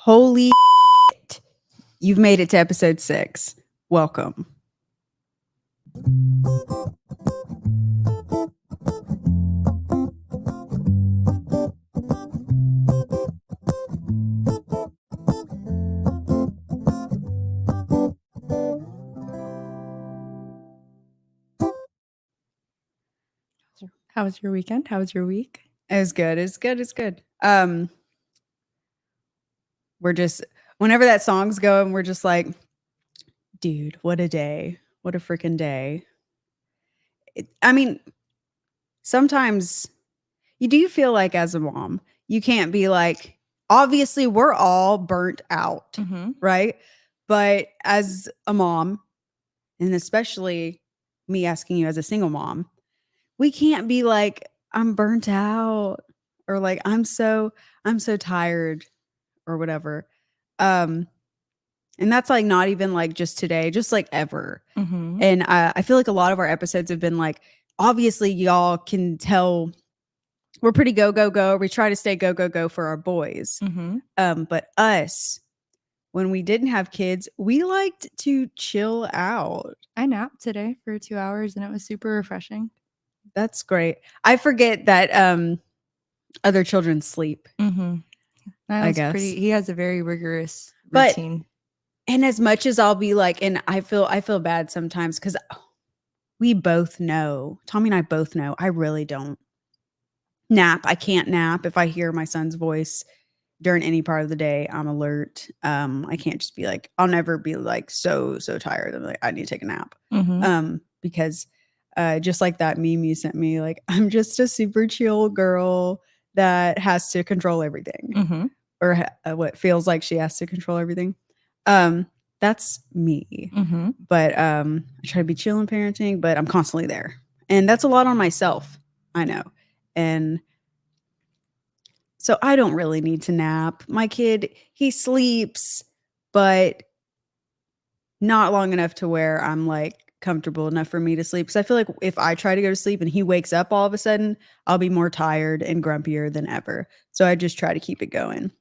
Holy shit. You've made it to episode 6. Welcome. How was your weekend? How was your week? It was good. It's good. We're just, whenever that song's going, we're just like, dude, what a day. What a freaking day. I mean, sometimes you feel like as a mom, you can't be like, obviously we're all burnt out, right? But as a mom, and especially me asking you as a single mom, we can't be like, I'm burnt out or like I'm so tired or whatever. And that's like not even like just today, just like ever. And I feel like a lot of our episodes have been like, obviously y'all can tell we're pretty go. We try to stay go for our boys. But us, when we didn't have kids, we liked to chill out. I napped today for 2 hours and it was super refreshing. That's great. I forget that other children sleep. I guess he has a very rigorous But- routine. And as much as I'll be like, and I feel bad sometimes because we both know, Tommy and I both know, I really don't nap. I can't nap. If I hear my son's voice during any part of the day, I'm alert. I can't just be like, I'll never be like so tired. I'm like, I need to take a nap. Because just like that meme you sent me, like I'm just a super chill girl that has to control everything. Or what feels like she has to control everything. That's me. But I try to be chill in parenting, but I'm constantly there. And that's a lot on myself. I know. And so I don't really need to nap. My kid, he sleeps, but not long enough to where I'm like comfortable enough for me to sleep. Because I feel like if I try to go to sleep and he wakes up all of a sudden, I'll be more tired and grumpier than ever. So I just try to keep it going.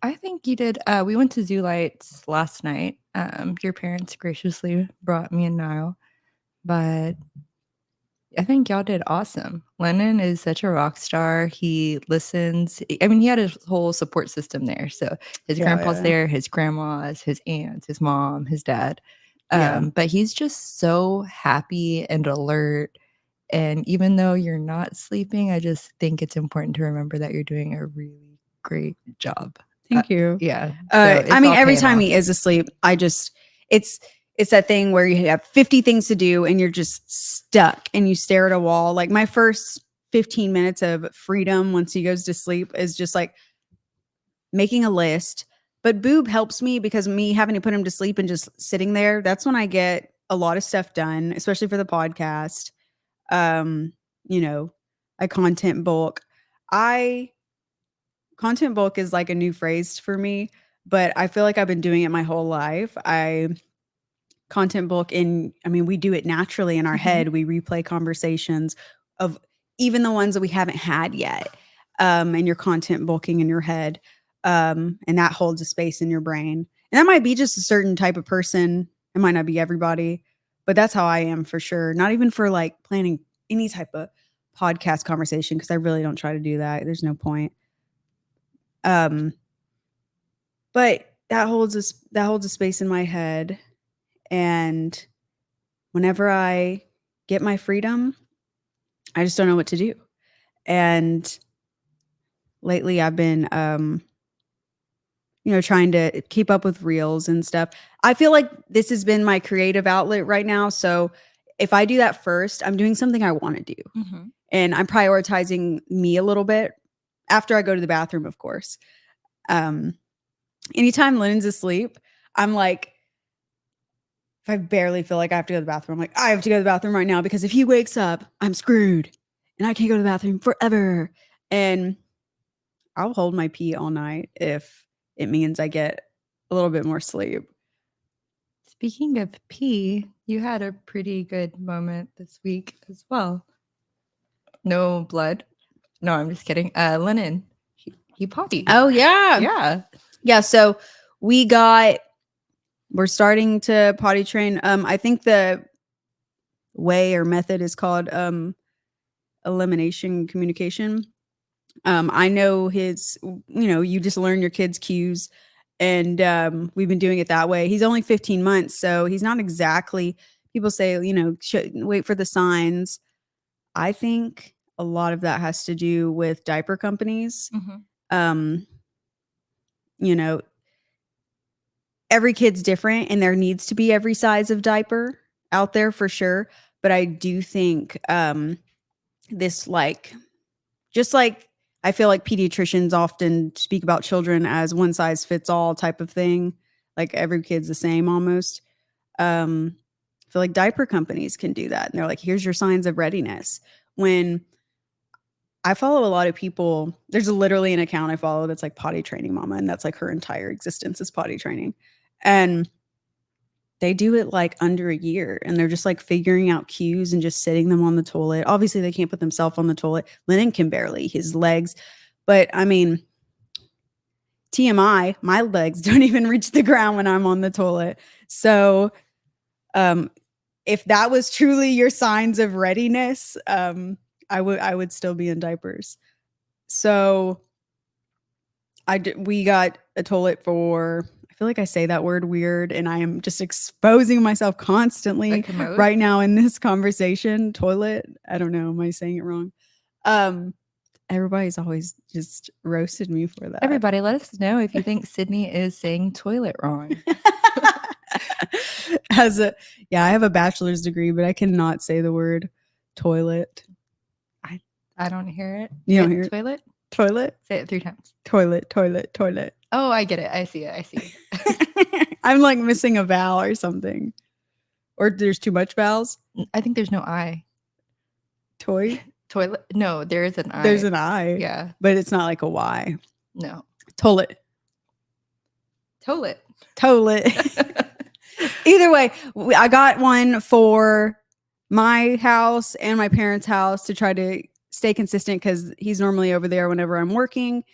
I think you did. We went to Zoo Lights last night. Your parents graciously brought me and Niall, but I think y'all did awesome. Lennon is such a rock star. He listens. I mean, he had his whole support system there. So his grandpa's there, his grandmas, his aunts, his mom, his dad. But he's just so happy and alert. And even though you're not sleeping, I just think it's important to remember that you're doing a really great job. Thank you. Yeah. I mean, every time he is asleep, it's that thing where you have 50 things to do and you're just stuck and you stare at a wall. Like my first 15 minutes of freedom once he goes to sleep is just like making a list. But Boob helps me because me having to put him to sleep and just sitting there, that's when I get a lot of stuff done, especially for the podcast. You know, I content bulk. Content bulk is like a new phrase for me, but I feel like I've been doing it my whole life. I content bulk we do it naturally in our head. We replay conversations of even the ones that we haven't had yet. And you're content bulking in your head. And that holds a space in your brain. And that might be just a certain type of person. It might not be everybody, but that's how I am for sure. Not even for like planning any type of podcast conversation, because I really don't try to do that. There's no point. But that holds a space in my head. And whenever I get my freedom, I just don't know what to do. And lately I've been, trying to keep up with reels and stuff. I feel like this has been my creative outlet right now. So if I do that first, I'm doing something I want to do. And I'm prioritizing me a little bit after I go to the bathroom, of course. Anytime Lennon's asleep, I'm like, if I barely feel like I have to go to the bathroom, I'm like, I have to go to the bathroom right now, because if he wakes up, I'm screwed and I can't go to the bathroom forever. And I'll hold my pee all night if it means I get a little bit more sleep. Speaking of pee, you had a pretty good moment this week as well. No blood. No, I'm just kidding. Lennon, He potty. Oh yeah. Yeah. Yeah. So we're starting to potty train. I think the way or method is called elimination communication. I know you just learn your kids' cues, and we've been doing it that way. He's only 15 months, so he's not exactly. People say, wait for the signs. I think a lot of that has to do with diaper companies. Um, you know, every kid's different, and there needs to be every size of diaper out there for sure. But I do think this just like I feel like pediatricians often speak about children as one size fits all type of thing. Like every kid's the same almost. I feel like diaper companies can do that. And they're like, here's your signs of readiness. When I follow a lot of people, there's literally an account I follow that's like potty training mama, and that's like her entire existence is potty training. And they do it like under a year, and they're just like figuring out cues and just sitting them on the toilet. Obviously, they can't put themselves on the toilet. Lennon can barely, his legs. But I mean, TMI, my legs don't even reach the ground when I'm on the toilet. So, if that was truly your signs of readiness, I would still be in diapers. So, we got a toilet for. I feel like I say that word weird, and I am just exposing myself constantly right now in this conversation. Toilet. I don't know. Am I saying it wrong? Everybody's always just roasted me for that. Everybody, let us know if you think Sydney is saying toilet wrong. I have a bachelor's degree, but I cannot say the word toilet. I don't hear it. You don't hear it? Toilet? Toilet? Say it 3 times. Toilet, toilet, toilet. Oh, I get it. I see it. I'm like missing a vowel or something. Or there's too much vowels. I think there's no I. Toilet? No, there is an I. There's an I. Yeah. But it's not like a Y. No. Toilet. Toilet. Either way, I got one for my house and my parents' house to try to stay consistent because he's normally over there whenever I'm working.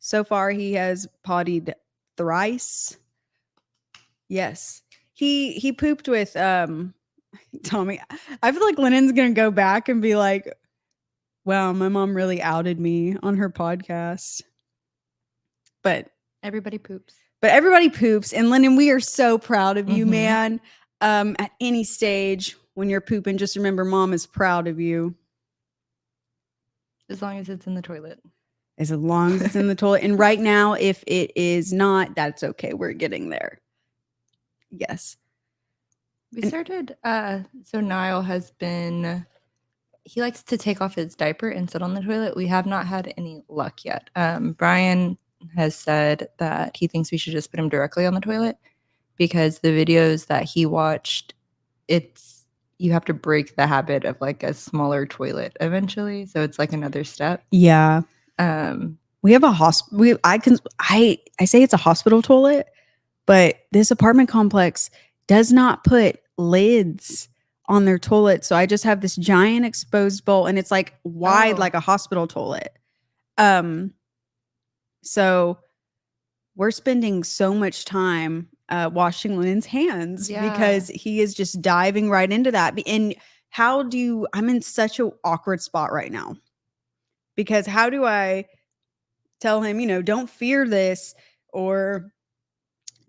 So far he has pottied thrice. Yes. He pooped with Tommy. I feel like Lennon's gonna go back and be like, wow, my mom really outed me on her podcast. But everybody poops. And Lennon, we are so proud of you, man. At any stage when you're pooping, just remember mom is proud of you. As long as it's in the toilet. As long as it's in the toilet. And right now, if it is not, that's okay. We're getting there. Yes. We started, so Niall he likes to take off his diaper and sit on the toilet. We have not had any luck yet. Brian has said that he thinks we should just put him directly on the toilet because the videos that he watched, you have to break the habit of like a smaller toilet eventually. So it's like another step. Yeah. We have a hospital. I say it's a hospital toilet, but this apartment complex does not put lids on their toilet. So I just have this giant exposed bowl, and it's like wide, like a hospital toilet. So we're spending so much time washing Lynn's hands because he is just diving right into that. And I'm in such an awkward spot right now because how do I tell him, don't fear this, or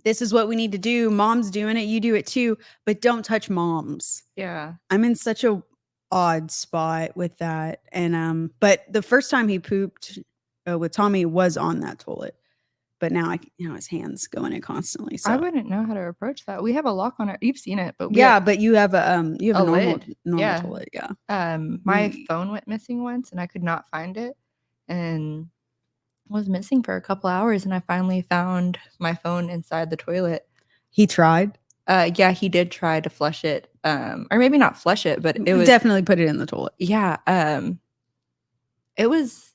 this is what we need to do. Mom's doing it. You do it too, but don't touch moms. Yeah. I'm in such a odd spot with that. And, but the first time he pooped with Tommy was on that toilet, but now his hands going in constantly. So I wouldn't know how to approach that. We have a lock on it. You've seen it, but but you have a normal yeah. toilet. Yeah. My phone went missing once and I could not find it and was missing for a couple hours, and I finally found my phone inside the toilet. He tried? Yeah, he did try to flush it. Or maybe not flush it, but it was definitely put it in the toilet. Yeah. It was,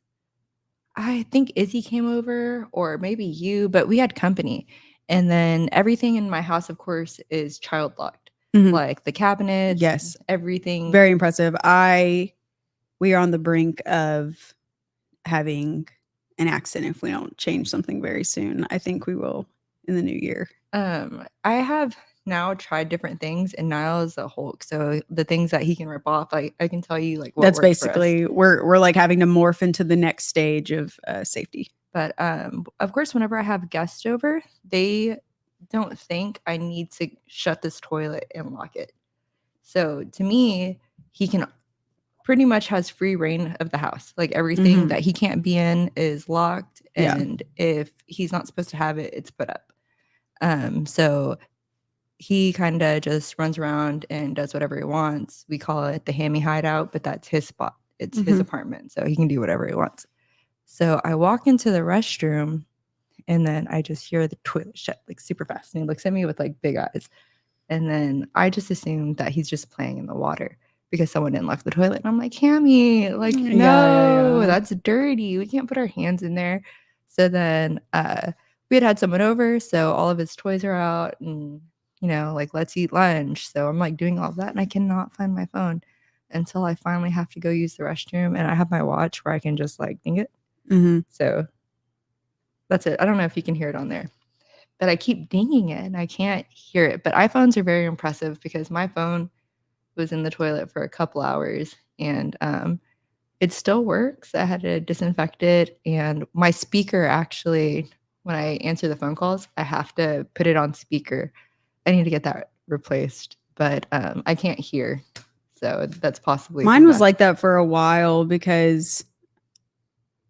I think Izzy came over or maybe you, but we had company. And then everything in my house, of course, is child locked. Like the cabinets, yes, everything. Very impressive. We are on the brink of having an accident if we don't change something very soon. I think we will in the new year. I have now tried different things, and Niall is a Hulk. So the things that he can rip off, I can tell you like what That's works for us. basically we're like having to morph into the next stage of safety. But of course, whenever I have guests over, they don't think I need to shut this toilet and lock it. So to me, he can pretty much has free reign of the house. Like everything that he can't be in is locked, and if he's not supposed to have it, it's put up. So he kind of just runs around and does whatever he wants. We call it the hammy hideout, but that's his spot. It's his apartment, so he can do whatever he wants. So I walk into the restroom, and then I just hear the toilet shut like super fast, and he looks at me with like big eyes. And then I just assumed that he's just playing in the water because someone didn't lock the toilet. And I'm like, Hammy, like, no, that's dirty. We can't put our hands in there. So then we had someone over. So all of his toys are out and, you know, like, let's eat lunch. So I'm like doing all of that. And I cannot find my phone until I finally have to go use the restroom. And I have my watch where I can just like ding it. So that's it. I don't know if you can hear it on there. But I keep dinging it and I can't hear it. But iPhones are very impressive because my phone was in the toilet for a couple hours and it still works. I had to disinfect it. And my speaker actually, when I answer the phone calls, I have to put it on speaker. I need to get that replaced, but I can't hear. So that's possibly mine was like that for a while because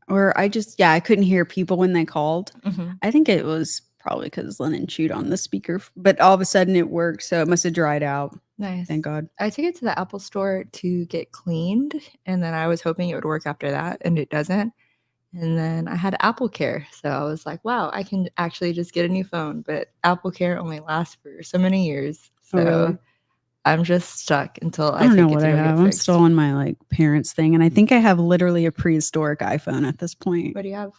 I couldn't hear people when they called. I think it was probably because Lennon chewed on the speaker, but all of a sudden it worked, so it must have dried out. Nice. Thank God. I took it to the Apple store to get cleaned, and then I was hoping it would work after that, and it doesn't. And then I had Apple Care, so I was like, wow, I can actually just get a new phone. But Apple Care only lasts for so many years, so really? I'm just stuck until I don't know what I get have. I'm still on my like parents thing, and I think I have literally a prehistoric iPhone at this point. What do you have?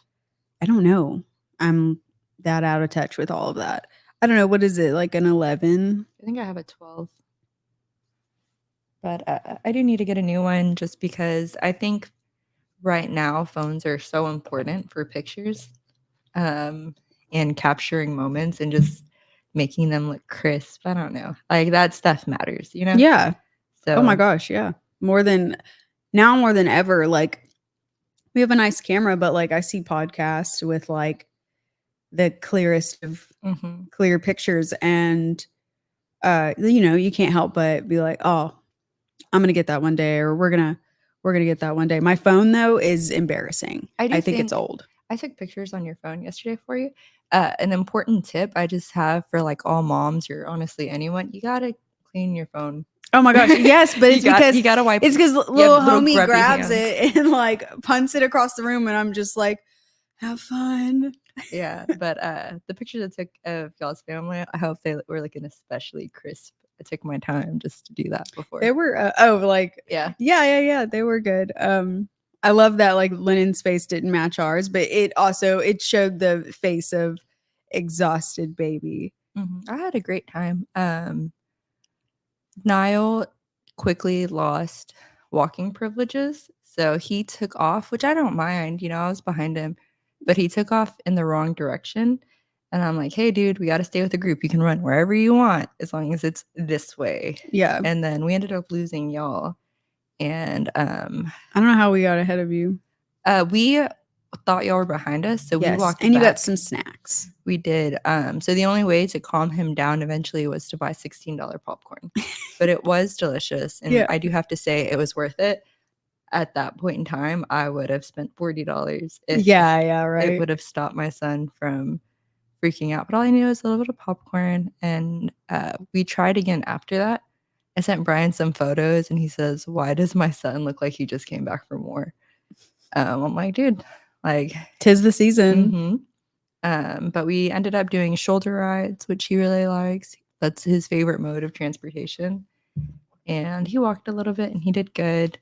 I don't know. I'm that out of touch with all of that. I don't know. What is it, like an 11? I think I have a 12. But I do need to get a new one just because I think right now phones are so important for pictures and capturing moments and just making them look crisp. I don't know. Like that stuff matters, you know? Yeah. So Oh my gosh, yeah. More than ever. Like we have a nice camera, but like I see podcasts with like the clearest of clear pictures, and you know, you can't help but be like, oh, I'm gonna get that one day, or we're gonna get that one day. My phone though is embarrassing. I think it's old. I took pictures on your phone yesterday for you. An important tip I just have for like all moms or honestly anyone, you gotta clean your phone. Oh my gosh, yes, but it's because you gotta wipe. It's because little homie grabs it and like punts it across the room, and I'm just like, have fun. Yeah, but the pictures I took of y'all's family, I hope they were like an especially crisp. I took my time just to do that before. They were yeah, they were good. I love that like Lennon's face didn't match ours, but it showed the face of exhausted baby. I had a great time. Niall quickly lost walking privileges, so he took off, which I don't mind. You know, I was behind him, but he took off in the wrong direction. And I'm like, hey, dude, we got to stay with the group. You can run wherever you want as long as it's this way. Yeah. And then we ended up losing y'all. And I don't know how we got ahead of you. We thought y'all were behind us, so we walked and back. You got some snacks. We did. So the only way to calm him down eventually was to buy $16 popcorn, but it was delicious, and I do have to say it was worth it. At that point in time, I would have spent $40. If right. It would have stopped my son from freaking out. But all I knew was a little bit of popcorn, and we tried again after that. I sent Brian some photos, and he says, "Why does my son look like he just came back from war?" I'm like, dude, like 'tis the season. But we ended up doing shoulder rides, which he really likes. That's his favorite mode of transportation. And he walked a little bit and he did good.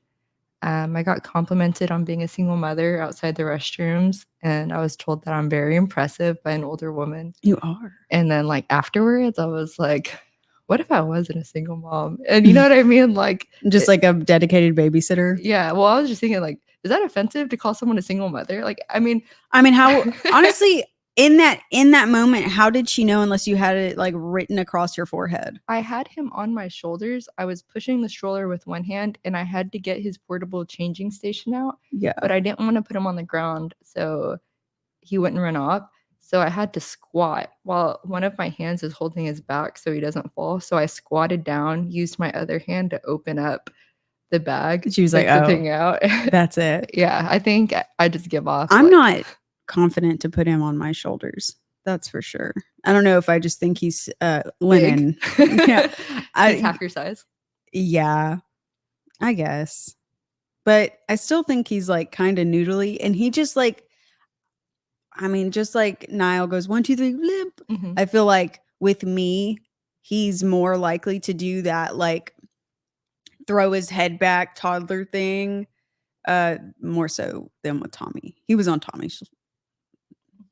I got complimented on being a single mother outside the restrooms, and I was told that I'm very impressive by an older woman. You are. And then like afterwards, I was like, what if I wasn't a single mom? And you know what I mean? Like just like a dedicated babysitter. Yeah. Well, I was just thinking like is that offensive to call someone a single mother? Like, I mean, how honestly in that moment, how did she know unless you had it like written across your forehead? I had him on my shoulders. I was pushing the stroller with one hand, and I had to get his portable changing station out. Yeah. But I didn't want to put him on the ground so he wouldn't run off. So I had to squat while one of my hands is holding his back so he doesn't fall. So I squatted down, used my other hand to open up the bag. She was like, the oh, thing out. that's it. Yeah, I think I just give off. I'm not confident to put him on my shoulders. That's for sure. I don't know if I just think he's linen. Yeah. He's half your size. Yeah, I guess. But I still think he's like kind of noodly. And he just like, I mean, just like Niall goes 1, 2, 3, limp. Mm-hmm. I feel like with me, he's more likely to do that, like throw his head back toddler thing, more so than with Tommy. He was on Tommy's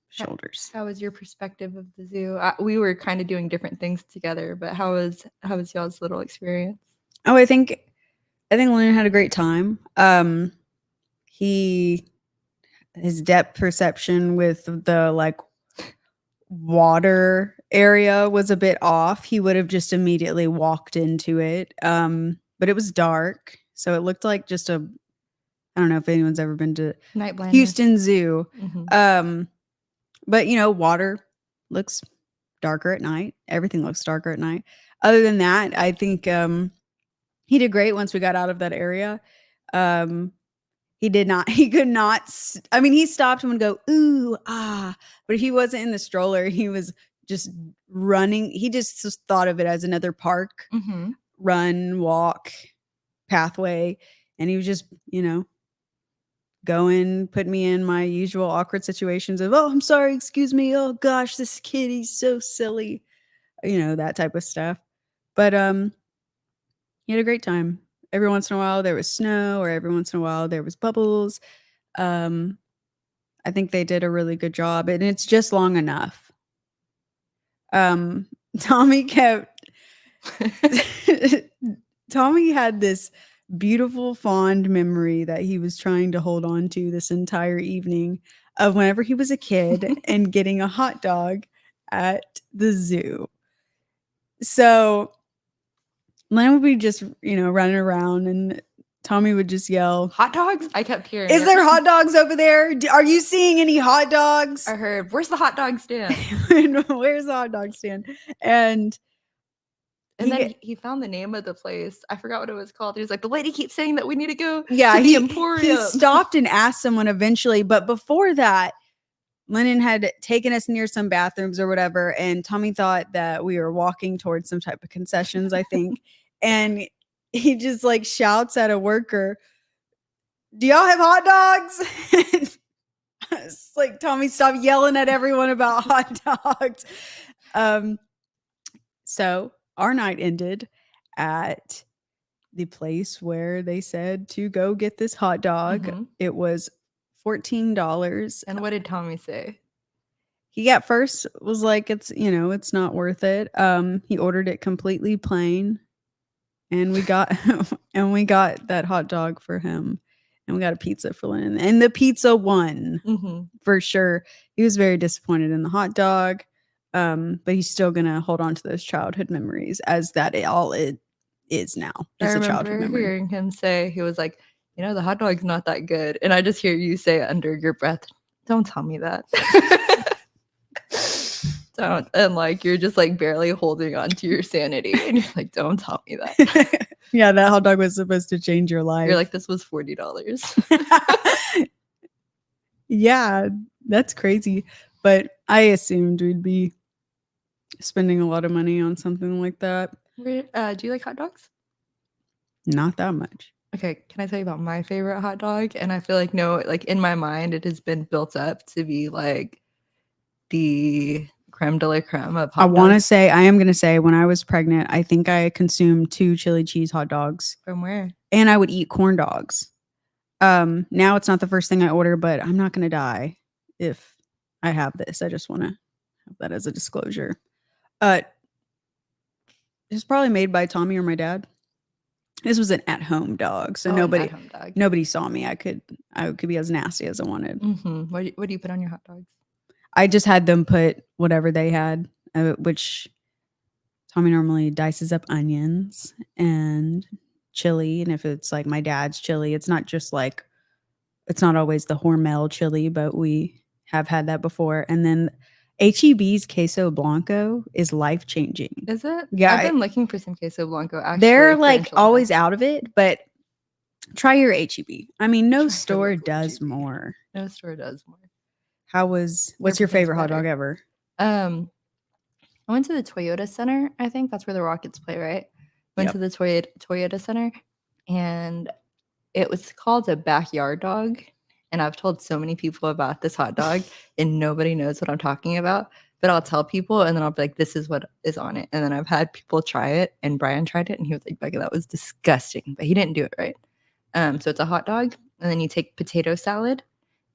shoulders. How was your perspective of the zoo? We were kind of doing different things together, but how was y'all's little experience? Oh, I think Lennon had a great time. His depth perception with the like water area was a bit off. He would have just immediately walked into it. But it was dark, so it looked like just a, I don't know if anyone's ever been to Night blindness. Houston Zoo. Mm-hmm. But you know, water looks darker at night. Everything looks darker at night. Other than that, I think he did great once we got out of that area. He could not, I mean, he stopped and would go, ooh, ah, but he wasn't in the stroller. He was just running. He just thought of it as another park, mm-hmm. run, walk, pathway. And he was just, going, put me in my usual awkward situations of, oh, I'm sorry, excuse me. Oh gosh, this kid, he's so silly. That type of stuff. But he had a great time. Every once in a while there was snow, or every once in a while there was bubbles. I think they did a really good job, and it's just long enough. Tommy had this beautiful fond memory that he was trying to hold on to this entire evening of whenever he was a kid and getting a hot dog at the zoo. So Len would be just, running around, and Tommy would just yell, hot dogs? I kept hearing, is there hot dogs over there? Are you seeing any hot dogs? I heard, where's the hot dog stand? Where's the hot dog stand? And then he found the name of the place. I forgot what it was called. He was like, the lady keeps saying that we need to go to the Emporium. He stopped and asked someone eventually. But before that, Lennon had taken us near some bathrooms or whatever. And Tommy thought that we were walking towards some type of concessions, I think. And he just like shouts at a worker, do y'all have hot dogs? It's like, Tommy, stop yelling at everyone about hot dogs. So our night ended at the place where they said to go get this hot dog. Mm-hmm. It was $14. And what did Tommy say? He at first was like, it's not worth it. He ordered it completely plain, and we got that hot dog for him, and we got a pizza for Lynn, and the pizza won. Mm-hmm. For sure. He was very disappointed in the hot dog, but he's still gonna hold on to those childhood memories as that it is now. It's a childhood memory. Hearing him say, he was like, the hot dog's not that good, and I just hear you say under your breath, don't tell me that. Don't. And like you're just like barely holding on to your sanity, and you're like, don't tell me that. Yeah, that hot dog was supposed to change your life. You're like, this was $40. Yeah, that's crazy. But I assumed we'd be spending a lot of money on something like that. Do you like hot dogs? Not that much. Okay, can I tell you about my favorite hot dog? And I feel like in my mind it has been built up to be like the creme de la creme of hot dogs. I am going to say, when I was pregnant, I think I consumed 2 chili cheese hot dogs. From where? And I would eat corn dogs. Now it's not the first thing I order, but I'm not going to die if I have this. I just want to have that as a disclosure. It's probably made by Tommy or my dad. This was an at-home dog, so Oh, an at-home dog. nobody saw me. I could be as nasty as I wanted. What do you put on your hot dogs? I just had them put whatever they had, which Tommy normally dices up onions and chili, and if it's like my dad's chili, it's not just like it's not always the Hormel chili, but we have had that before. And then HEB's queso blanco is life changing. Is it? Yeah, I've been looking for some queso blanco. Actually, they're for like enchiladas. always out of it, but try your HEB. I mean, no Try your store local does HEB. more. No store does more. What's your favorite hot dog ever? I went to the Toyota Center. I think that's where the Rockets play, right? Went to the Toyota Center, and it was called a backyard dog. And I've told so many people about this hot dog, and nobody knows what I'm talking about. But I'll tell people, and then I'll be like, "This is what is on it." And then I've had people try it, and Brian tried it, and he was like, "Becca, that was disgusting," but he didn't do it right. So it's a hot dog, and then you take potato salad,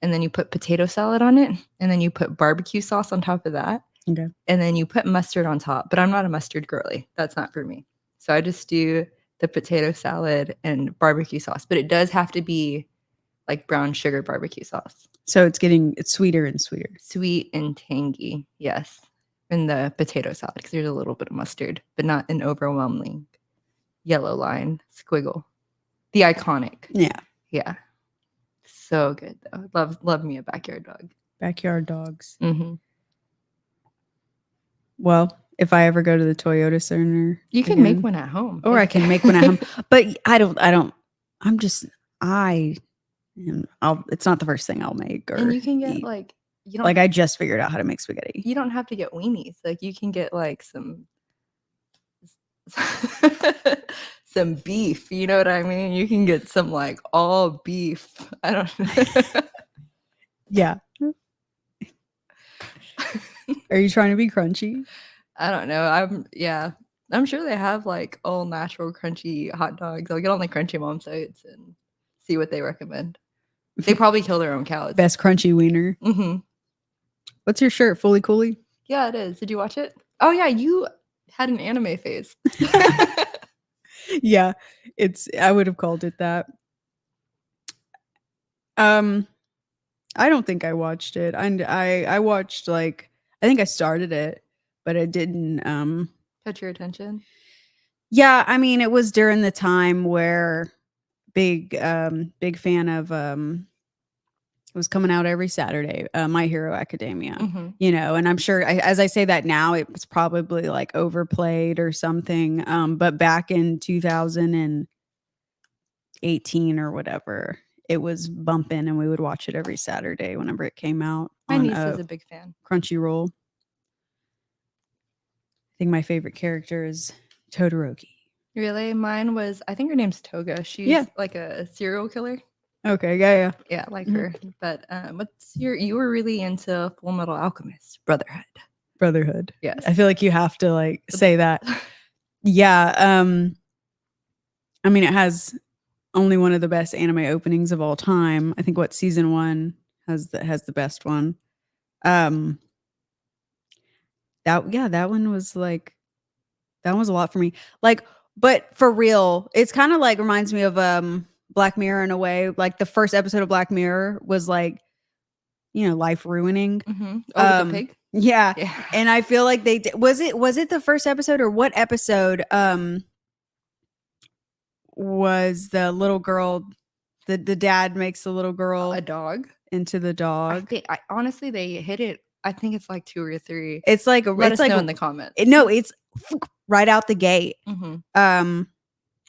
and then you put potato salad on it, and then you put barbecue sauce on top of that. Okay. And then you put mustard on top. But I'm not a mustard girly. That's not for me. So I just do the potato salad and barbecue sauce. But it does have to be like brown sugar barbecue sauce. So it's sweeter and sweeter. Sweet and tangy, yes. In the potato salad, because there's a little bit of mustard, but not an overwhelming yellow line squiggle. The iconic. Yeah. Yeah. So good though. Love me a backyard dog. Backyard dogs. Mm-hmm. Well, if I ever go to the Toyota Center, you can make one at home, or I can make one at home. But I don't. It's not the first thing I'll make. Or and you can get eat. like you don't like I just figured out how to make spaghetti. You don't have to get weenies. Like you can get like some some beef. You know what I mean? You can get some like all beef. I don't know. Yeah. Are you trying to be crunchy? I don't know. I'm sure they have like all natural crunchy hot dogs. I'll get on the Crunchy Mom sites and see what they recommend. They probably kill their own cows. Best crunchy wiener. Mm-hmm. What's your shirt? Fully Cooley? Yeah, it is. Did you watch it? Oh yeah, you had an anime phase. Yeah, I would have called it that. I don't think I watched it. I watched I think I started it, but it didn't catch your attention. Yeah, I mean, it was during the time where big fan of it was coming out every Saturday, My Hero Academia. Mm-hmm. And I'm sure as I say that now, it was probably like overplayed or something. But back in 2018 or whatever, it was bumping, and we would watch it every Saturday whenever it came out. My niece is a big fan. Crunchyroll. I think my favorite character is Todoroki. Really? Mine was, I think her name's Toga. She's like a serial killer. Okay, yeah. Yeah, like her. But you were really into Full Metal Alchemist Brotherhood. Yes. I feel like you have to like say that. Yeah. I mean, it has only one of the best anime openings of all time. I think season 1 has the best one. That one was like, that one was a lot for me. Like, but for real, it's kind of like reminds me of Black Mirror in a way. Like the first episode of Black Mirror was like, life ruining. Mm-hmm. Oh, with the pig? Yeah. And I feel like was it the first episode, or what episode was the little girl, the dad makes the little girl a dog into the dog? I honestly, they hit it. I think it's like 2 or 3. It's like let us know in the comments. It's right out the gate. Mm-hmm.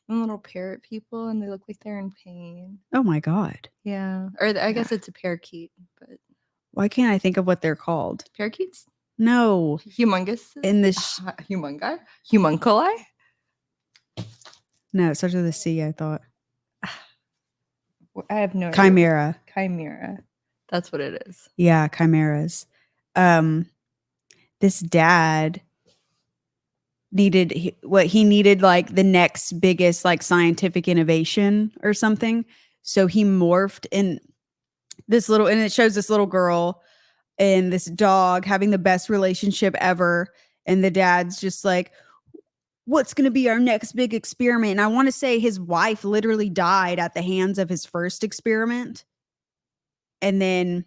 Little parrot people, and they look like they're in pain. Oh my God. Yeah. Or I guess it's a parakeet, but why can't I think of what they're called? Parakeets? No. Humongous? In the humungi? Homunculi? No, it starts with a C, I thought. I have no idea. Chimera. That's what it is. Yeah, chimeras. This dad needed like the next biggest like scientific innovation or something. So he morphed in and it shows this little girl and this dog having the best relationship ever. And the dad's just like, what's going to be our next big experiment? And I want to say his wife literally died at the hands of his first experiment. And then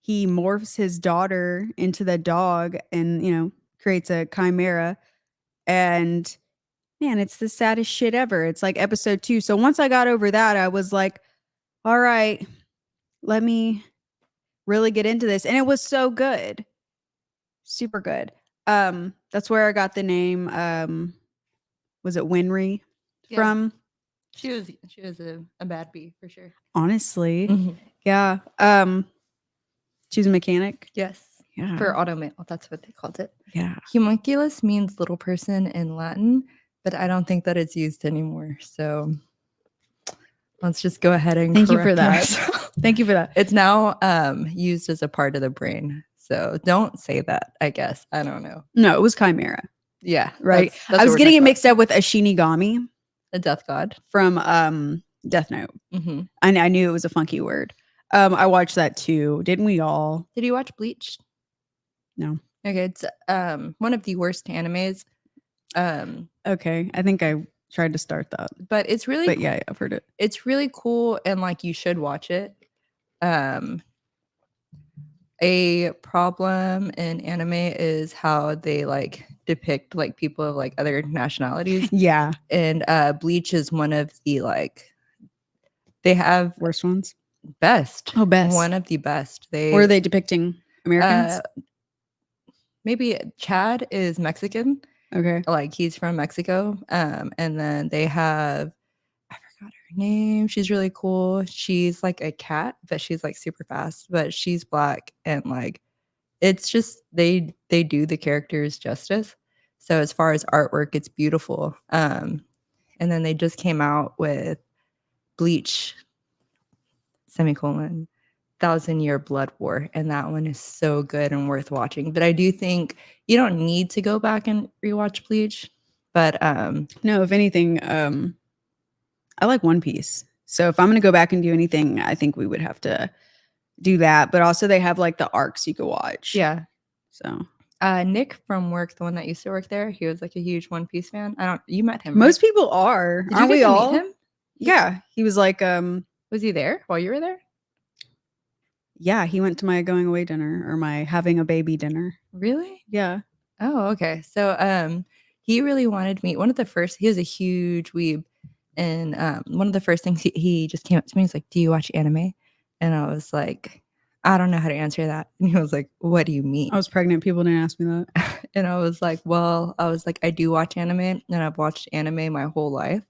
he morphs his daughter into the dog and, creates a chimera. And man, it's the saddest shit ever. It's like episode 2. So once I got over that, I was like, all right, let me really get into this. And it was so good. Super good. That's where I got the name. Was it Winry from? She was a bad bee for sure. Honestly. Mhm. Yeah. She's a mechanic. Yes. Yeah. For automail, that's what they called it. Yeah. Homunculus means little person in Latin, but I don't think that it's used anymore. So let's just go ahead and Thank you for correct that. ourselves. Thank you for that. It's now used as a part of the brain. So don't say that, I guess. I don't know. No, it was Chimera. Yeah. Right. That's I what was we're getting talking it about. mixed up with a Shinigami The death god. from Death Note. Mm-hmm. I knew it was a funky word. I watched that too. Didn't we all? Did you watch Bleach? No. Okay, it's one of the worst animes. Okay, I think I tried to start that. But it's really But yeah, I've heard it. It's really cool and like you should watch it. A problem in anime is how they like depict like people of like other nationalities. Yeah. And Bleach is one of the like they have Worst ones? best. Oh, best. One of the best. Or are they depicting Americans? Maybe Chad is Mexican. Okay. Like he's from Mexico. And then they have I forgot her name. She's really cool. She's like a cat, but she's like super fast. But she's black and like it's just they do the characters justice. So as far as artwork, it's beautiful. And then they just came out with Bleach semicolon 1,000-Year Blood War, and that one is so good and worth watching. But I do think you don't need to go back and rewatch Bleach. But no, if anything, I like One Piece. So if I'm going to go back and do anything, I think we would have to do that. But also they have like the arcs you could watch. yeah. So Nick from work, the one that used to work there, he was like a huge One Piece fan. You met him. Most right? people are. Did Aren't you we get to all? meet him? Yeah. He was like, Was he there while you were there? yeah, he went to my going away dinner or my having a baby dinner. Really? Yeah. Oh, okay. So he really wanted me. One of the first, he was a huge weeb. And one of the first things he just came up to me, he's like, "Do you watch anime?" And I was like, "I don't know how to answer that." And he was like, "What do you mean?" I was pregnant. People didn't ask me that. And I was like, I do watch anime and I've watched anime my whole life.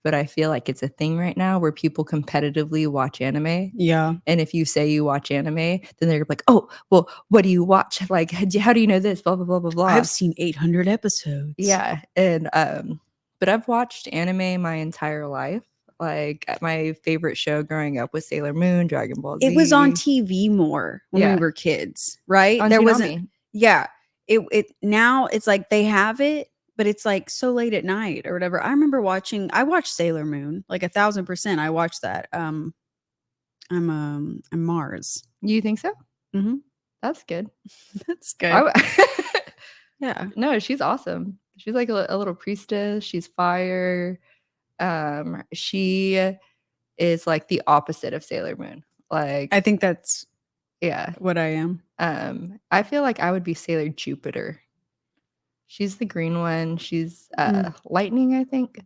But I feel like it's a thing right now where people competitively watch anime. Yeah. And if you say you watch anime, then they're like, "Oh, well, what do you watch? Like, how do you know this? Blah, blah, blah, blah, blah." I've seen 800 episodes. Yeah. And, but I've watched anime my entire life. Like my favorite show growing up was Sailor Moon, Dragon Ball Z. It was on TV more when we were kids, right? On There Toonami. wasn't. Yeah. It now it's like they have it, but it's like so late at night or whatever. I remember I watched Sailor Moon like 1,000%. I watched that. I'm Mars. You think so? Mm-hmm. That's good. That's good. Yeah. No, she's awesome. She's like a little priestess. She's fire. She is like the opposite of Sailor Moon. Like I think that's yeah, what I am. I feel like I would be Sailor Jupiter. She's the green one. She's lightning, I think.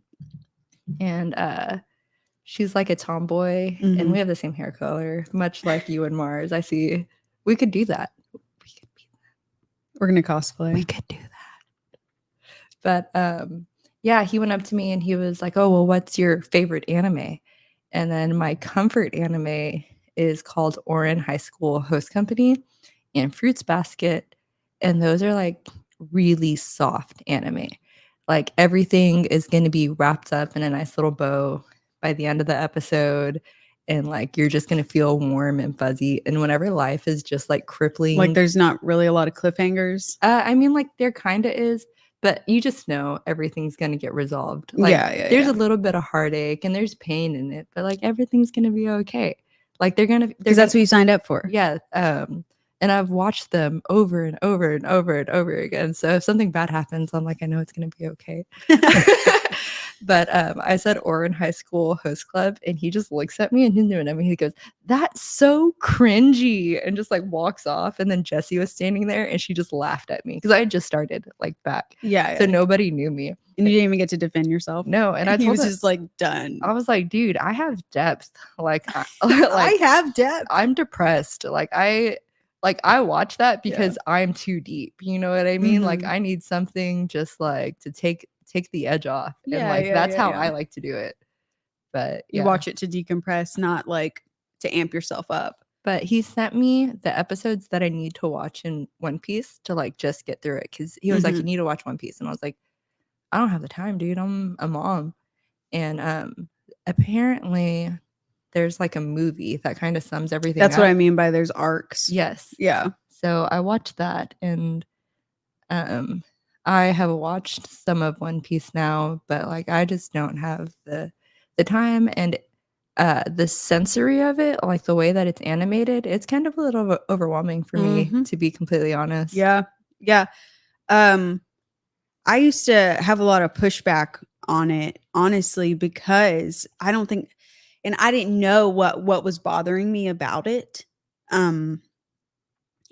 And she's like a tomboy, and we have the same hair color, much like you and Mars. I see. We could do that. We could be that. We're gonna cosplay. We could do that. But yeah, he went up to me and he was like, "Oh, well, what's your favorite anime?" And then my comfort anime is called Orin High School Host Company and Fruits Basket. And those are like really soft anime. Like everything is going to be wrapped up in a nice little bow by the end of the episode. And like you're just going to feel warm and fuzzy. And whenever life is just like crippling. Like there's not really a lot of cliffhangers. I mean, like there kind of is. But you just know everything's going to get resolved. Like, there's a little bit of heartache and there's pain in it, but like everything's going to be okay. Like they're going to, because that's what you signed up for. Yeah. And I've watched them over and over and over and over again. So if something bad happens, I'm like, I know it's going to be okay. But I said Orin High School Host Club, and he just looks at me and he's doing it. He goes, "That's so cringy," and just like walks off. And then Jessie was standing there, and she just laughed at me because I had just started like back, Yeah, so yeah. nobody knew me. And you didn't even get to defend yourself. No, and I He told was him, just like done. I was like, dude, I have depth. Like, I have depth. I'm depressed. Like I watch that because I'm too deep. You know what I mean? Like Mhm. I need something just like to take the edge off. And Yeah, like yeah, that's yeah, how yeah. I like to do it. But You yeah. watch it to decompress, not like to amp yourself up. But he sent me the episodes that I need to watch in One Piece to like just get through it. Cause he was like, you Mhm. need to watch One Piece. And I was like, I don't have the time, dude. I'm a mom. And apparently there's like a movie that kind of sums everything That's up. what I mean by there's arcs. Yes. Yeah. So I watched that, and I have watched some of One Piece now, but like I just don't have the time and the sensory of it, like the way that it's animated, it's kind of a little overwhelming for me, Mhm. to be completely honest. Yeah. Yeah. I used to have a lot of pushback on it, honestly, because I don't think and I didn't know what was bothering me about it. Um,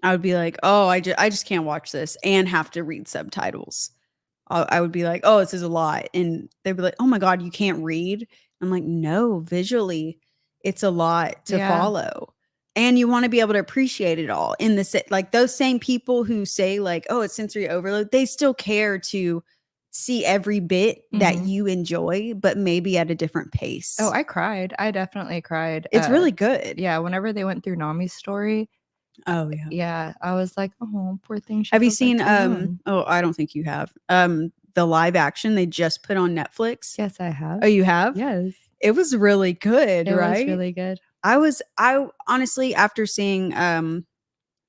I would be like, "Oh, I just can't watch this and have to read subtitles." I would be like, "Oh, this is a lot," and they'd be like, "Oh my god, you can't read?" I'm like, "No, visually, it's a lot to Yeah. follow." And you wanna be able to appreciate it all in the sa like, those same people who say, like, "Oh, it's sensory overload," they still care to see every bit that Mhm. you enjoy, but maybe at a different pace. Oh, I cried. I definitely cried. It's really good. Yeah, whenever they went through Nami's story, Oh, yeah. yeah, I was like, "Oh, poor thing, she Have you feels like seen, so young." oh, I don't think you have, the live action they just put on Netflix? Yes, I have. Oh, you have? Yes. It was really good, It was right? really good. I honestly, after seeing,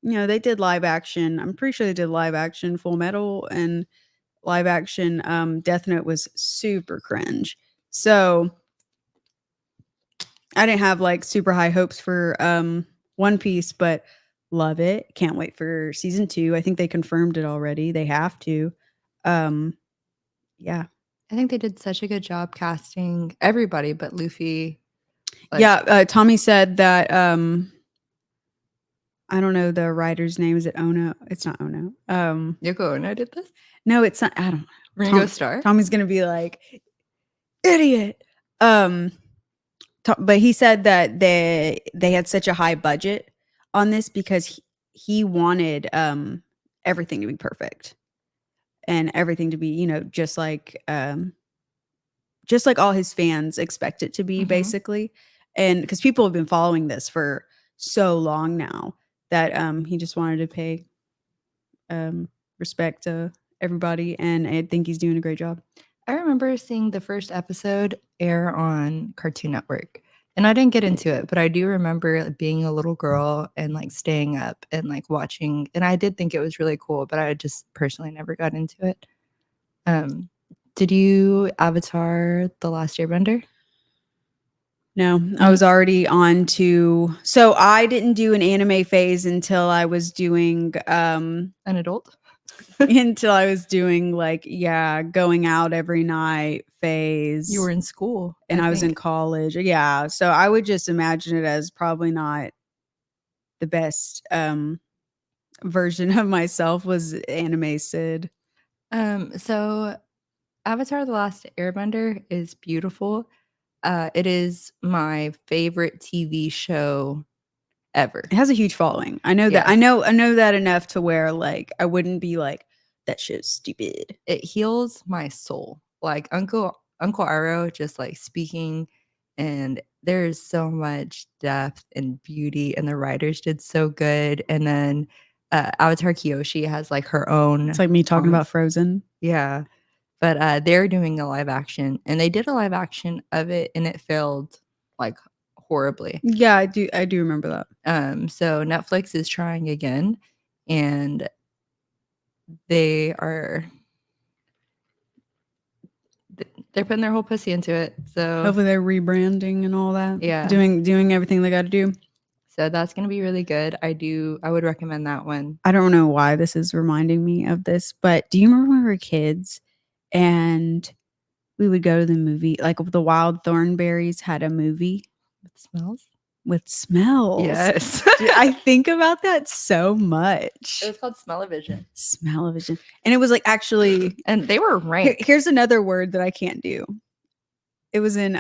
they did live action. I'm pretty sure they did live action Full Metal and live action, Death Note was super cringe. So, I didn't have, like, super high hopes for, One Piece, but love it. Can't wait for season 2. I think they confirmed it already. They have to. Um, yeah. I think they did such a good job casting everybody but Luffy. Like, Yeah, Tommy said that, I don't know the writer's name. Is it Ono? It's not Ono. Yoko Ono did this? No, it's not. I don't. Ringo Starr? Tommy's gonna be like, idiot. Um, but he said that they had such a high budget on this because he wanted everything to be perfect and everything to be just like all his fans expect it to be, Mhm. basically. And because people have been following this for so long now that he just wanted to pay respect to everybody, and I think he's doing a great job. I remember seeing the first episode air on Cartoon Network, and I didn't get into it, but I do remember being a little girl and, like, staying up and, like, watching, and I did think it was really cool, but I just personally never got into it. Did you Avatar: The Last Airbender? No, I was already on to so I didn't do an anime phase until I was doing, An adult? until I was doing, like, yeah, going out every night phase. You were in school, And I was in think. college. Yeah, so I would just imagine it as probably not the best, version of myself was anime Sid. So Avatar: The Last Airbender is beautiful. It is my favorite TV show ever. It has a huge following. I know that. Yes. I know that enough to where, like, I wouldn't be like, "That shit's stupid." It heals my soul. Like Uncle Iroh just like speaking, and there's so much depth and beauty, and the writers did so good. And then Avatar Kyoshi has like her own It's like me talking about songs. Frozen. Yeah. But they're doing a live action, and they did a live action of it, and it failed like horribly. Yeah, I do remember that. So Netflix is trying again, and they are they're putting their whole pussy into it. So Hopefully they're rebranding and all that. yeah. Doing everything they gotta do. So that's gonna be really good. I would recommend that one. I don't know why this is reminding me of this, but do you remember when we were kids and we would go to the movie, like the Wild Thornberries had a movie It smells. with smells. Yes. Dude, I think about that so It much. was called Smell-O-Vision. Smell-O-Vision. And it was like actually, And they were ranked. here's another word that I can't do. It was in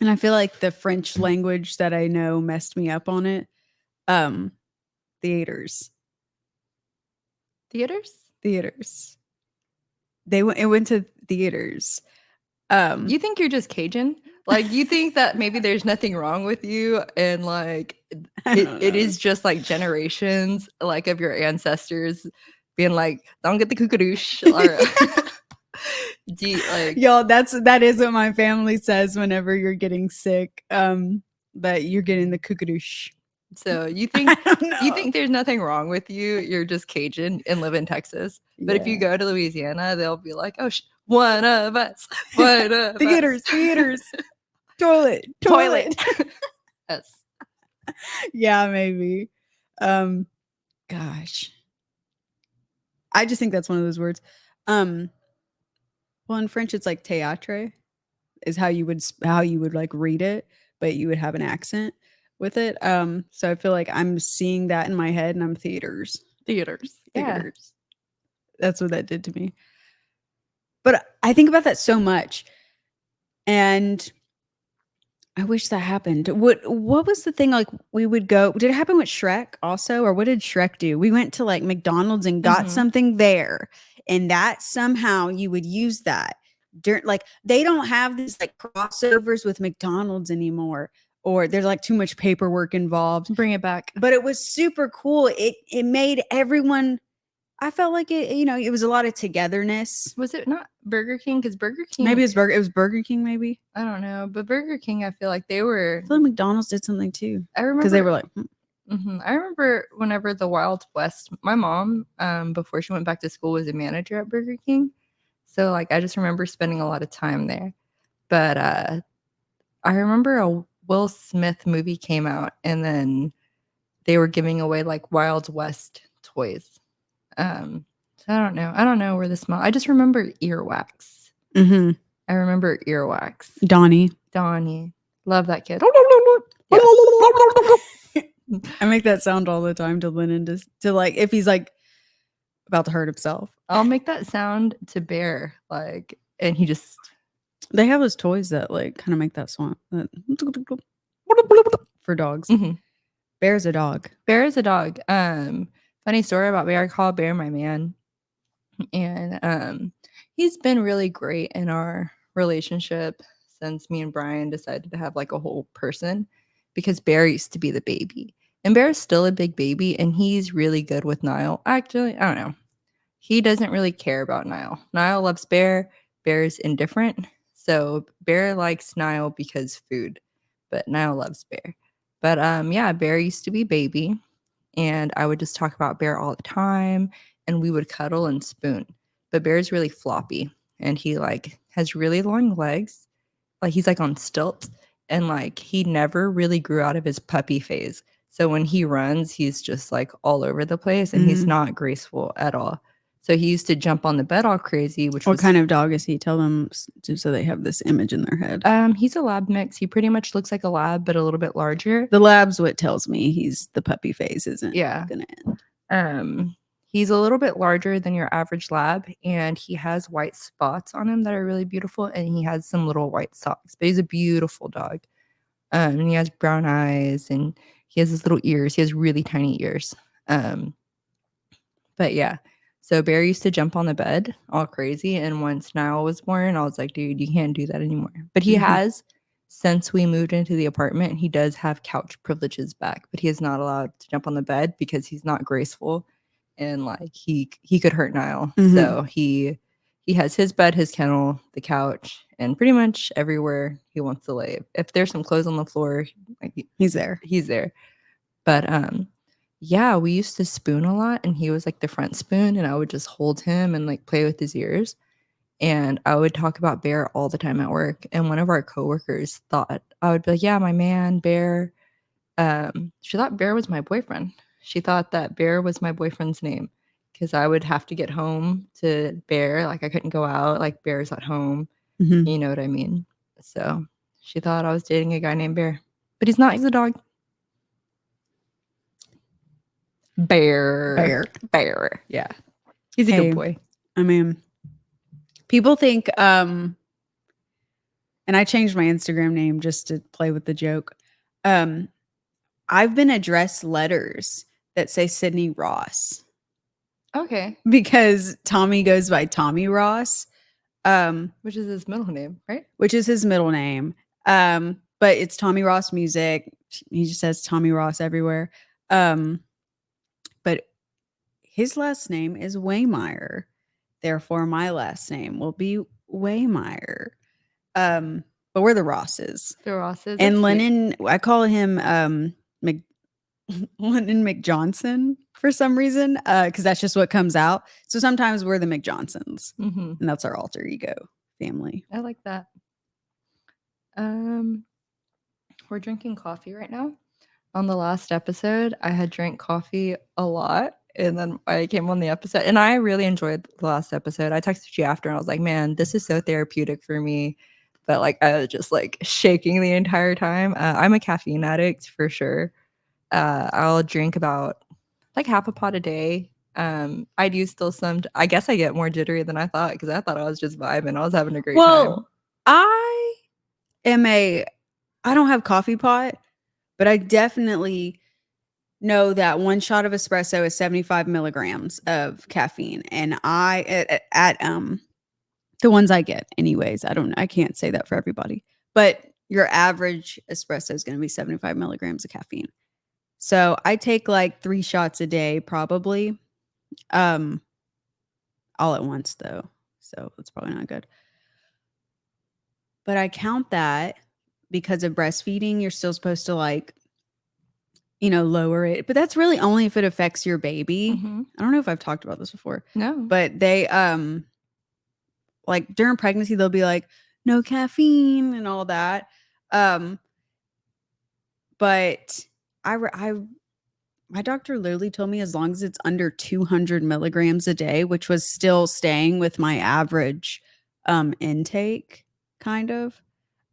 and I feel like the French language that I know messed me up on it. Um theaters. Theaters? Theaters. It went to theaters. You think you're just Cajun? Like, you think that maybe there's nothing wrong with you, and like it is just like generations like of your ancestors being like, don't get the kookadoosh. Or like, y'all, that is what my family says whenever you're getting sick. That you're getting the kookadoosh. so you think there's nothing wrong with you, you're just Cajun and live in Texas. But if you go to Louisiana, they'll be like, oh, one of us, one of theaters, us. theaters, toilet. Yes. Yeah, maybe. Gosh, I just think that's one of those words. Well, in French, it's like théâtre is how you would like read it, but you would have an accent with it. So I feel like I'm seeing that in my head, and I'm theaters. Yeah. That's what that did to me. But I think about that so much, and I wish that happened. What was the thing, like, we would go did it happen with Shrek also, or what did Shrek do? We went to, like, McDonald's and got something there, and that somehow you would use that during, like, they don't have these, like, crossovers with McDonald's anymore, or there's, like, too much paperwork involved. Bring it back. But it was super cool. It made everyone I felt like it was a lot of togetherness. Was it not Burger King? Because Burger King, Maybe it was Burger King, maybe. I don't know, but Burger King, I feel like they were. I feel like McDonald's did something too. I remember Because they were like, I remember whenever the Wild West, my mom, before she went back to school, was a manager at Burger King. So like I just remember spending a lot of time there. But I remember a Will Smith movie came out, and then they were giving away like Wild West toys. So I don't know where the smell. I just remember earwax. I remember earwax. Donnie. Love that kid. I make that sound all the time to Lennon to like if he's like about to hurt himself. I'll make that sound to Bear, like, and he just. They have those toys that like kind of make that sound for dogs. Bear's a dog. Bear is a dog. Funny story about Bear. I call Bear my man, and he's been really great in our relationship since me and Brian decided to have like a whole person, because Bear used to be the baby, and Bear is still a big baby, and he's really good with Niall. Actually, I don't know. He doesn't really care about Niall. Niall loves Bear. Bear's indifferent. So Bear likes Niall because food, but Niall loves Bear. But yeah, Bear used to be baby, and I would just talk about Bear all the time, and we would cuddle and spoon. But Bear's really floppy, and he like has really long legs, like he's like on stilts, and like he never really grew out of his puppy phase. So when he runs, he's just like all over the place, and he's not graceful at all. So he used to jump on the bed all crazy. What kind of dog is he? Tell them so they have this image in their head. He's a lab mix. He pretty much looks like a lab, but a little bit larger. The lab's what tells me he's the puppy phase isn't gonna end. He's a little bit larger than your average lab, and he has white spots on him that are really beautiful, and he has some little white socks. But he's a beautiful dog. And he has brown eyes, and he has his little ears. He has really tiny ears. But yeah. So Bear used to jump on the bed all crazy, and once Niall was born, I was like, dude, you can't do that anymore. But he has, since we moved into the apartment, he does have couch privileges back, but he is not allowed to jump on the bed because he's not graceful, and like he could hurt Niall. So he has his bed, his kennel, the couch, and pretty much everywhere he wants to lay. If there's some clothes on the floor, like, he's there. But yeah, we used to spoon a lot, and he was like the front spoon, and I would just hold him and like play with his ears. And I would talk about Bear all the time at work. And one of our coworkers thought I would be like, yeah, my man, Bear. She thought Bear was my boyfriend. She thought that Bear was my boyfriend's name because I would have to get home to Bear. Like, I couldn't go out. Like, Bear's at home. Mhm. You know what I mean? So she thought I was dating a guy named Bear, but he's not. He's a dog. Bear. Yeah. He's a Hey, good boy. I mean, people think, and I changed my Instagram name just to play with the joke. I've been addressed letters that say Sydney Ross Okay. because Tommy goes by Tommy Ross, Which is his middle name, right? which is his middle name. But it's Tommy Ross Music. He just says Tommy Ross everywhere. But his last name is Waymeyer. Therefore, my last name will be Waymeyer. But we're the Rosses. The Rosses. And Lennon, I call him Lennon McJohnson for some reason, because that's just what comes out. So sometimes we're the McJohnsons, Mm-hmm. and that's our alter ego family. I like that. We're drinking coffee right now. On the last episode, I had drank coffee a lot, and then I came on the episode, and I really enjoyed the last episode. I texted you after, and I was like, "Man, this is so therapeutic for me." But like, I was just like shaking the entire time. I'm a caffeine addict for sure. I'll drink about like half a pot a day. I do still some. I guess I get more jittery than I thought because I thought I was just vibing. I was having a great time. Well, I don't have coffee pot, but I definitely know that one shot of espresso is 75 milligrams of caffeine. And at the ones I get anyways, I can't say that for everybody, but your average espresso is going to be 75 milligrams of caffeine. So I take like 3 shots a day, probably, all at once though. So that's probably not good. But I count that because of breastfeeding, you're still supposed to like, lower it. But that's really only if it affects your baby. Mhm. I don't know if I've talked about this before. No. But they like during pregnancy they'll be like no caffeine and all that. But my doctor literally told me as long as it's under 200 milligrams a day, which was still staying with my average intake, kind of.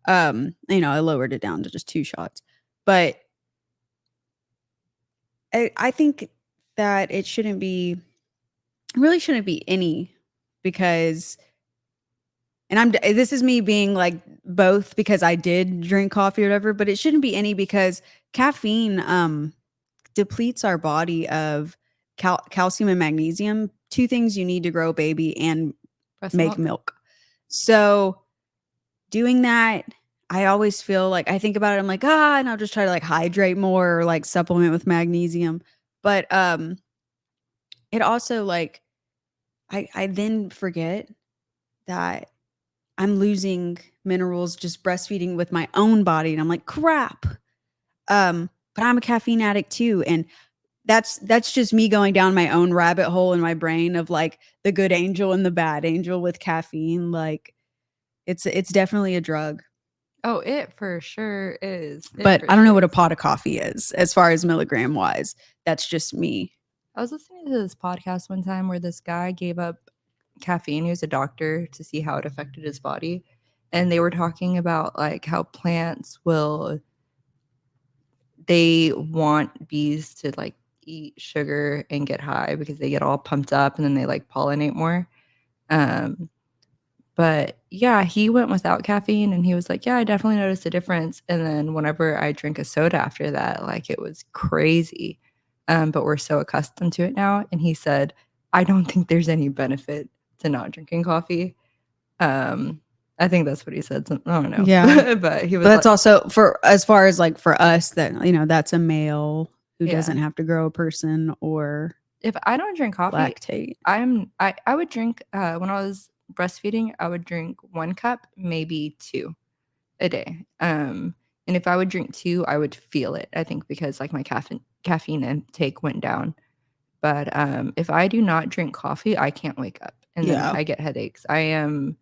I lowered it down to just 2 shots. But I think that it really shouldn't be any, because, and this is me being like both because I did drink coffee or whatever, but it shouldn't be any because caffeine depletes our body of calcium and magnesium, 2 things you need to grow a baby and Breast make milk. So doing that, I always feel like I think about it, I'm like, and I'll just try to like hydrate more or like supplement with magnesium. But it also like I then forget that I'm losing minerals just breastfeeding with my own body, and I'm like, crap. But I'm a caffeine addict too, and that's just me going down my own rabbit hole in my brain of like the good angel and the bad angel with caffeine. Like it's definitely a drug. Oh, it for sure is. But I don't know what a pot of coffee is as far as milligram wise. That's just me. I was listening to this podcast one time where this guy gave up caffeine. He was a doctor to see how it affected his body. And they were talking about like how plants they want bees to like eat sugar and get high because they get all pumped up and then they like pollinate more. But yeah, he went without caffeine and he was like, yeah, I definitely noticed a difference. And then whenever I drink a soda after that, like it was crazy. But we're so accustomed to it now. And he said, I don't think there's any benefit to not drinking coffee. I think that's what he said. I don't know. Yeah. But he was But that's like, also for as far as like for us that, that's a male who Yeah. doesn't have to grow a person or if I don't drink coffee, lactate. I would drink when I was breastfeeding, I would drink 1 cup, maybe 2 a day. And if I would drink 2, I would feel it. I think because like my caffeine intake went down. But if I do not drink coffee, I can't wake up, and then I get headaches. I am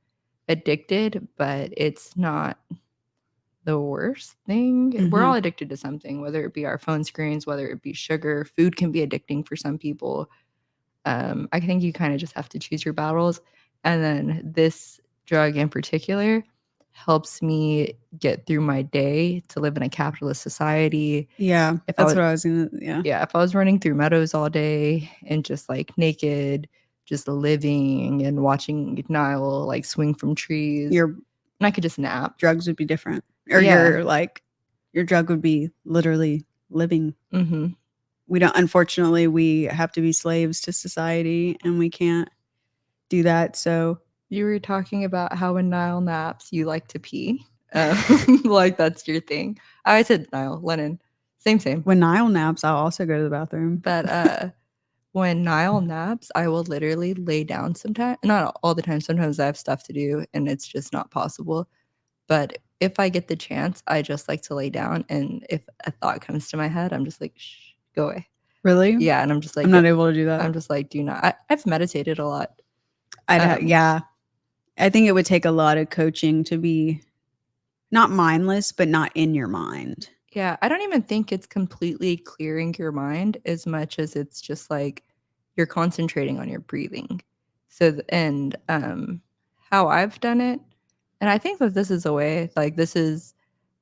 addicted, but it's not the worst thing. We're all Mhm. addicted to something, whether it be our phone screens, whether it be sugar. Food can be addicting for some people. I think you kind of just have to choose your battles. And then this drug in particular helps me get through my day to live in a capitalist society. Yeah, If I that's was, what I was gonna yeah. yeah, if I was running through meadows all day and just like naked, just living and watching Nile like swing from trees, Your and I could just nap. drugs would be different. Or Yeah. your drug would be literally living. Mm-hmm. We don't unfortunately, we have to be slaves to society, and we can't do that, so You were talking about how when Nile naps, you like to pee. Like that's your thing. I said Nile, Lennon, same. when Niall naps, I'll also go to the bathroom. But when Nile naps, I will literally lay down sometimes. Not all the time. Sometimes I have stuff to do and it's just not possible. But if I get the chance, I just like to lay down. And if a thought comes to my head, I'm just like, shh, go away. Really? Yeah. And I'm just like, I'm not able to do that. I'm just like, do not. I've meditated a lot. Yeah. I think it would take a lot of coaching to be not mindless, but not in your mind. Yeah, I don't even think it's completely clearing your mind as much as it's just like you're concentrating on your breathing. So and how I've done it, and I think that this is a way like this is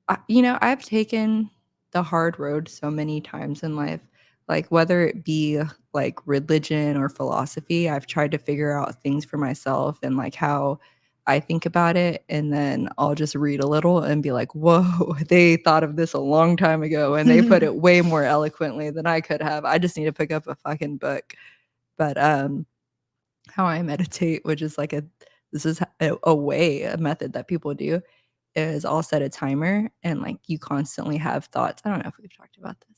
I've taken the hard road so many times in life, like whether it be like religion or philosophy, I've tried to figure out things for myself and like how I think about it. And then I'll just read a little and be like, whoa, they thought of this a long time ago and they put it way more eloquently than I could have. I just need to pick up a fucking book. But how I meditate, which is like this is a way, a method that people do is I'll set a timer and like you constantly have thoughts. I don't know if we've talked about this,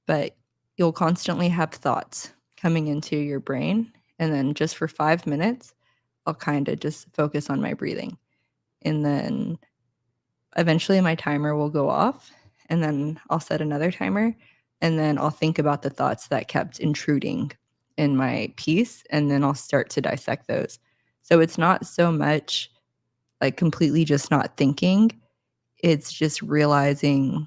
but you'll constantly have thoughts coming into your brain. And then just for 5 minutes, I'll kind of just focus on my breathing. And then eventually my timer will go off. And then I'll set another timer. And then I'll think about the thoughts that kept intruding in my piece. And then I'll start to dissect those. So it's not so much like completely just not thinking, it's just realizing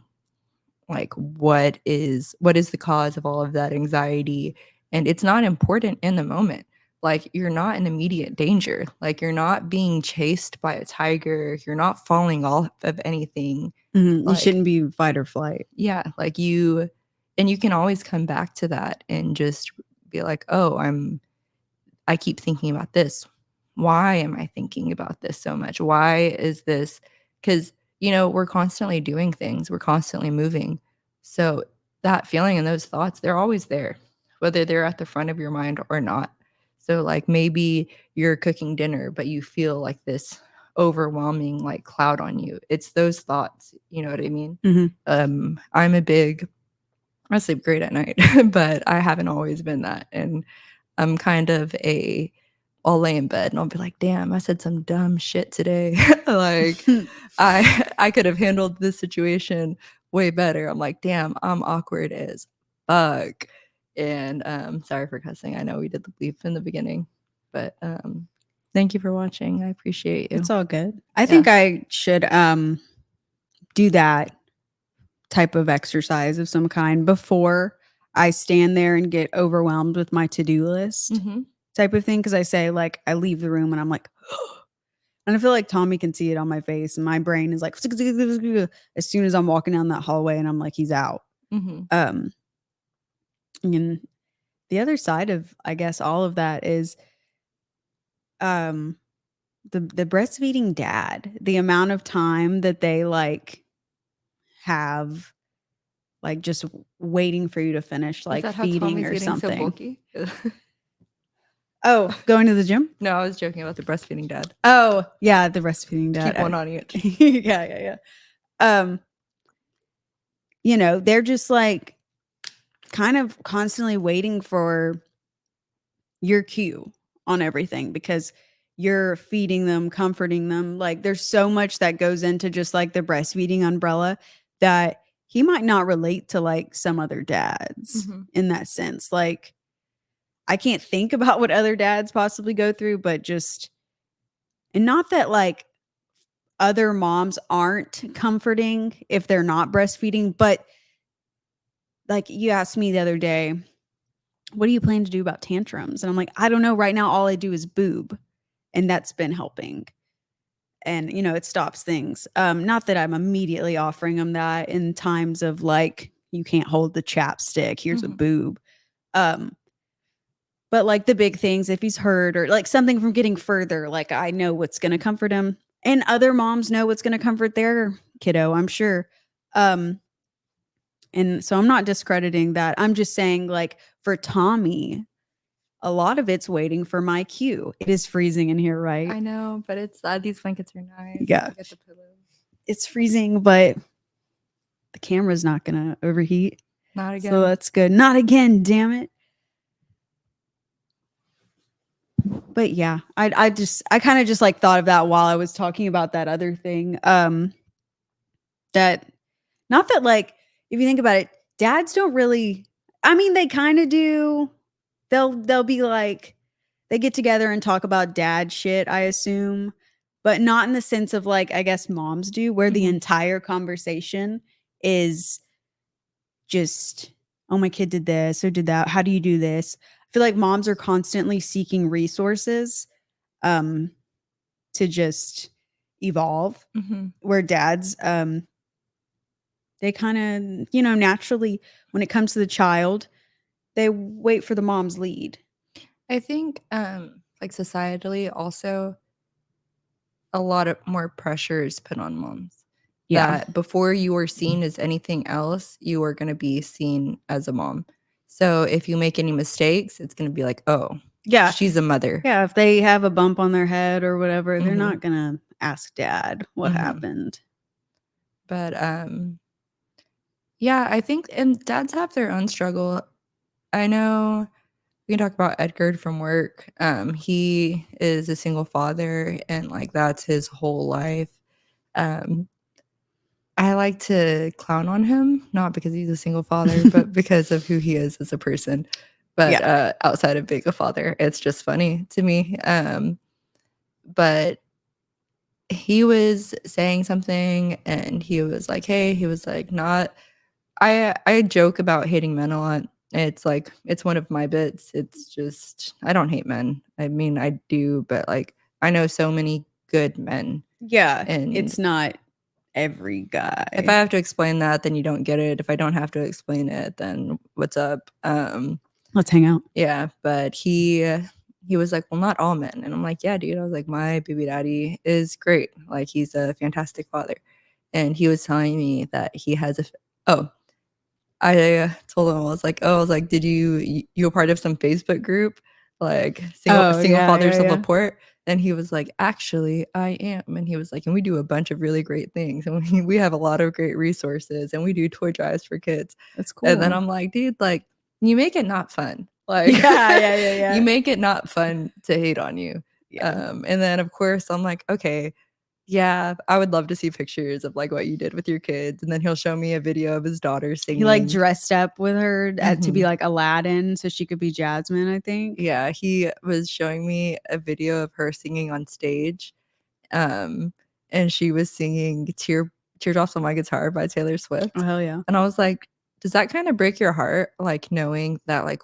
like what is the cause of all of that anxiety, and it's not important in the moment. Like you're not in immediate danger, like you're not being chased by a tiger, you're not falling off of anything. You Like shouldn't be fight or flight. yeah, like you can always come back to that and just be like, oh, I keep thinking about this. Why am I thinking about this so much? Why is this? Because, we're constantly doing things, we're constantly moving. So that feeling and those thoughts, they're always there, whether they're at the front of your mind or not. So, like, maybe you're cooking dinner, but you feel like this overwhelming, like, cloud on you. It's those thoughts. You know what I mean? Mhm. I sleep great at night, but I haven't always been that. And I'm kind of I'll lay in bed and I'll be like, damn, I said some dumb shit today. Like I could have handled this situation way better. I'm like, damn, I'm awkward as fuck. And sorry for cussing. I know we did the bleep in the beginning, but thank you for watching. I appreciate you. It's all good. I Yeah. think I should do that type of exercise of some kind before I stand there and get overwhelmed with my to-do list Mm-hmm. type of thing. Cause I say, like, I leave the room and I'm like, and I feel like Tommy can see it on my face, and my brain is like, as soon as I'm walking down that hallway, and I'm like, he's out. Mm-hmm. And the other side of, I guess, all of that is um the breastfeeding dad, the amount of time that they like have like just waiting for you to finish Is like that how feeding Tommy's or getting so something. bulky? Oh, going to the gym? No, I was joking about the breastfeeding dad. Oh, yeah, the breastfeeding dad. Keep one on each. Yeah. Um, they're just like kind of constantly waiting for your cue on everything because you're feeding them, comforting them. Like there's so much that goes into just like the breastfeeding umbrella that he might not relate to like some other dads Mm-hmm. in that sense. Like I can't think about what other dads possibly go through, but just and not that like other moms aren't comforting if they're not breastfeeding. But like you asked me the other day, what do you plan to do about tantrums? And I'm like, I don't know. Right now, all I do is boob, and that's been helping. And it stops things. Not that I'm immediately offering them that in times of like, you can't hold the chapstick. Here's a boob. Um, but like the big things, if he's hurt or like something from getting further, like I know what's going to comfort him, and other moms know what's going to comfort their kiddo, I'm sure. Um, and so I'm not discrediting that. I'm just saying, like, for Tommy, a lot of it's waiting for my cue. It is freezing in here, right? I know, but it's these blankets are nice. Yeah. I get the pillows. It's freezing, but the camera's not gonna overheat. Not again. So that's good. Not again, damn it. But yeah, I kind of just like thought of that while I was talking about that other thing. That not that like, if you think about it, dads don't really, I mean, they kind of do. They'll be like, they get together and talk about dad shit, I assume, but not in the sense of like, I guess moms do, where the entire conversation is just, oh, my kid did this or did that. How do you do this? I feel like moms are constantly seeking resources to just evolve, where dads, they kind of, naturally, when it comes to the child, they wait for the mom's lead. I think like societally also a lot of more pressure is put on moms. Yeah. That before you are seen as anything else, you are going to be seen as a mom. So if you make any mistakes, it's going to be like, oh, Yeah. she's a mother. Yeah. If they have a bump on their head or whatever, they're not going to ask dad what happened. But yeah, I think, and dads have their own struggle. I know we can talk about Edgar from work. He is a single father, and like that's his whole life. I like to clown on him, not because he's a single father, but because of who he is as a person. But outside of being a father, it's just funny to me. But he was saying something, and he was like, "Hey," he was like, "Not." I joke about hating men a lot. It's like it's one of my bits. It's just I don't hate men. I mean, I do, but like I know so many good men. Yeah. And it's not every guy. if I have to explain that, then you don't get it. If I don't have to explain it, then what's up? Let's hang out. Yeah, but he was like, "Well, not all men." And I'm like, "Yeah, dude." I was like, "My baby daddy is great. Like he's a fantastic father." And he was telling me that he has I told him, I was like, "Did you a part of some Facebook group, like single fathers of LaPorte?" And he was like, "Actually, I am." And he was like, "And we do a bunch of really great things, and we have a lot of great resources, and we do toy drives for kids." That's cool. And then I'm like, "Dude, like you make it not fun. Like yeah. you make it not fun to hate on you." Yeah. And then of course I'm like, "Okay, yeah, I would love to see pictures of like what you did with your kids." And then he'll show me a video of his daughter singing. He like dressed up with her to be like Aladdin so she could be Jasmine, I think. Yeah, he was showing me a video of her singing on stage. And she was singing Teardrops on My Guitar by Taylor Swift. Oh, hell yeah. And I was like, does that kind of break your heart? Like knowing that like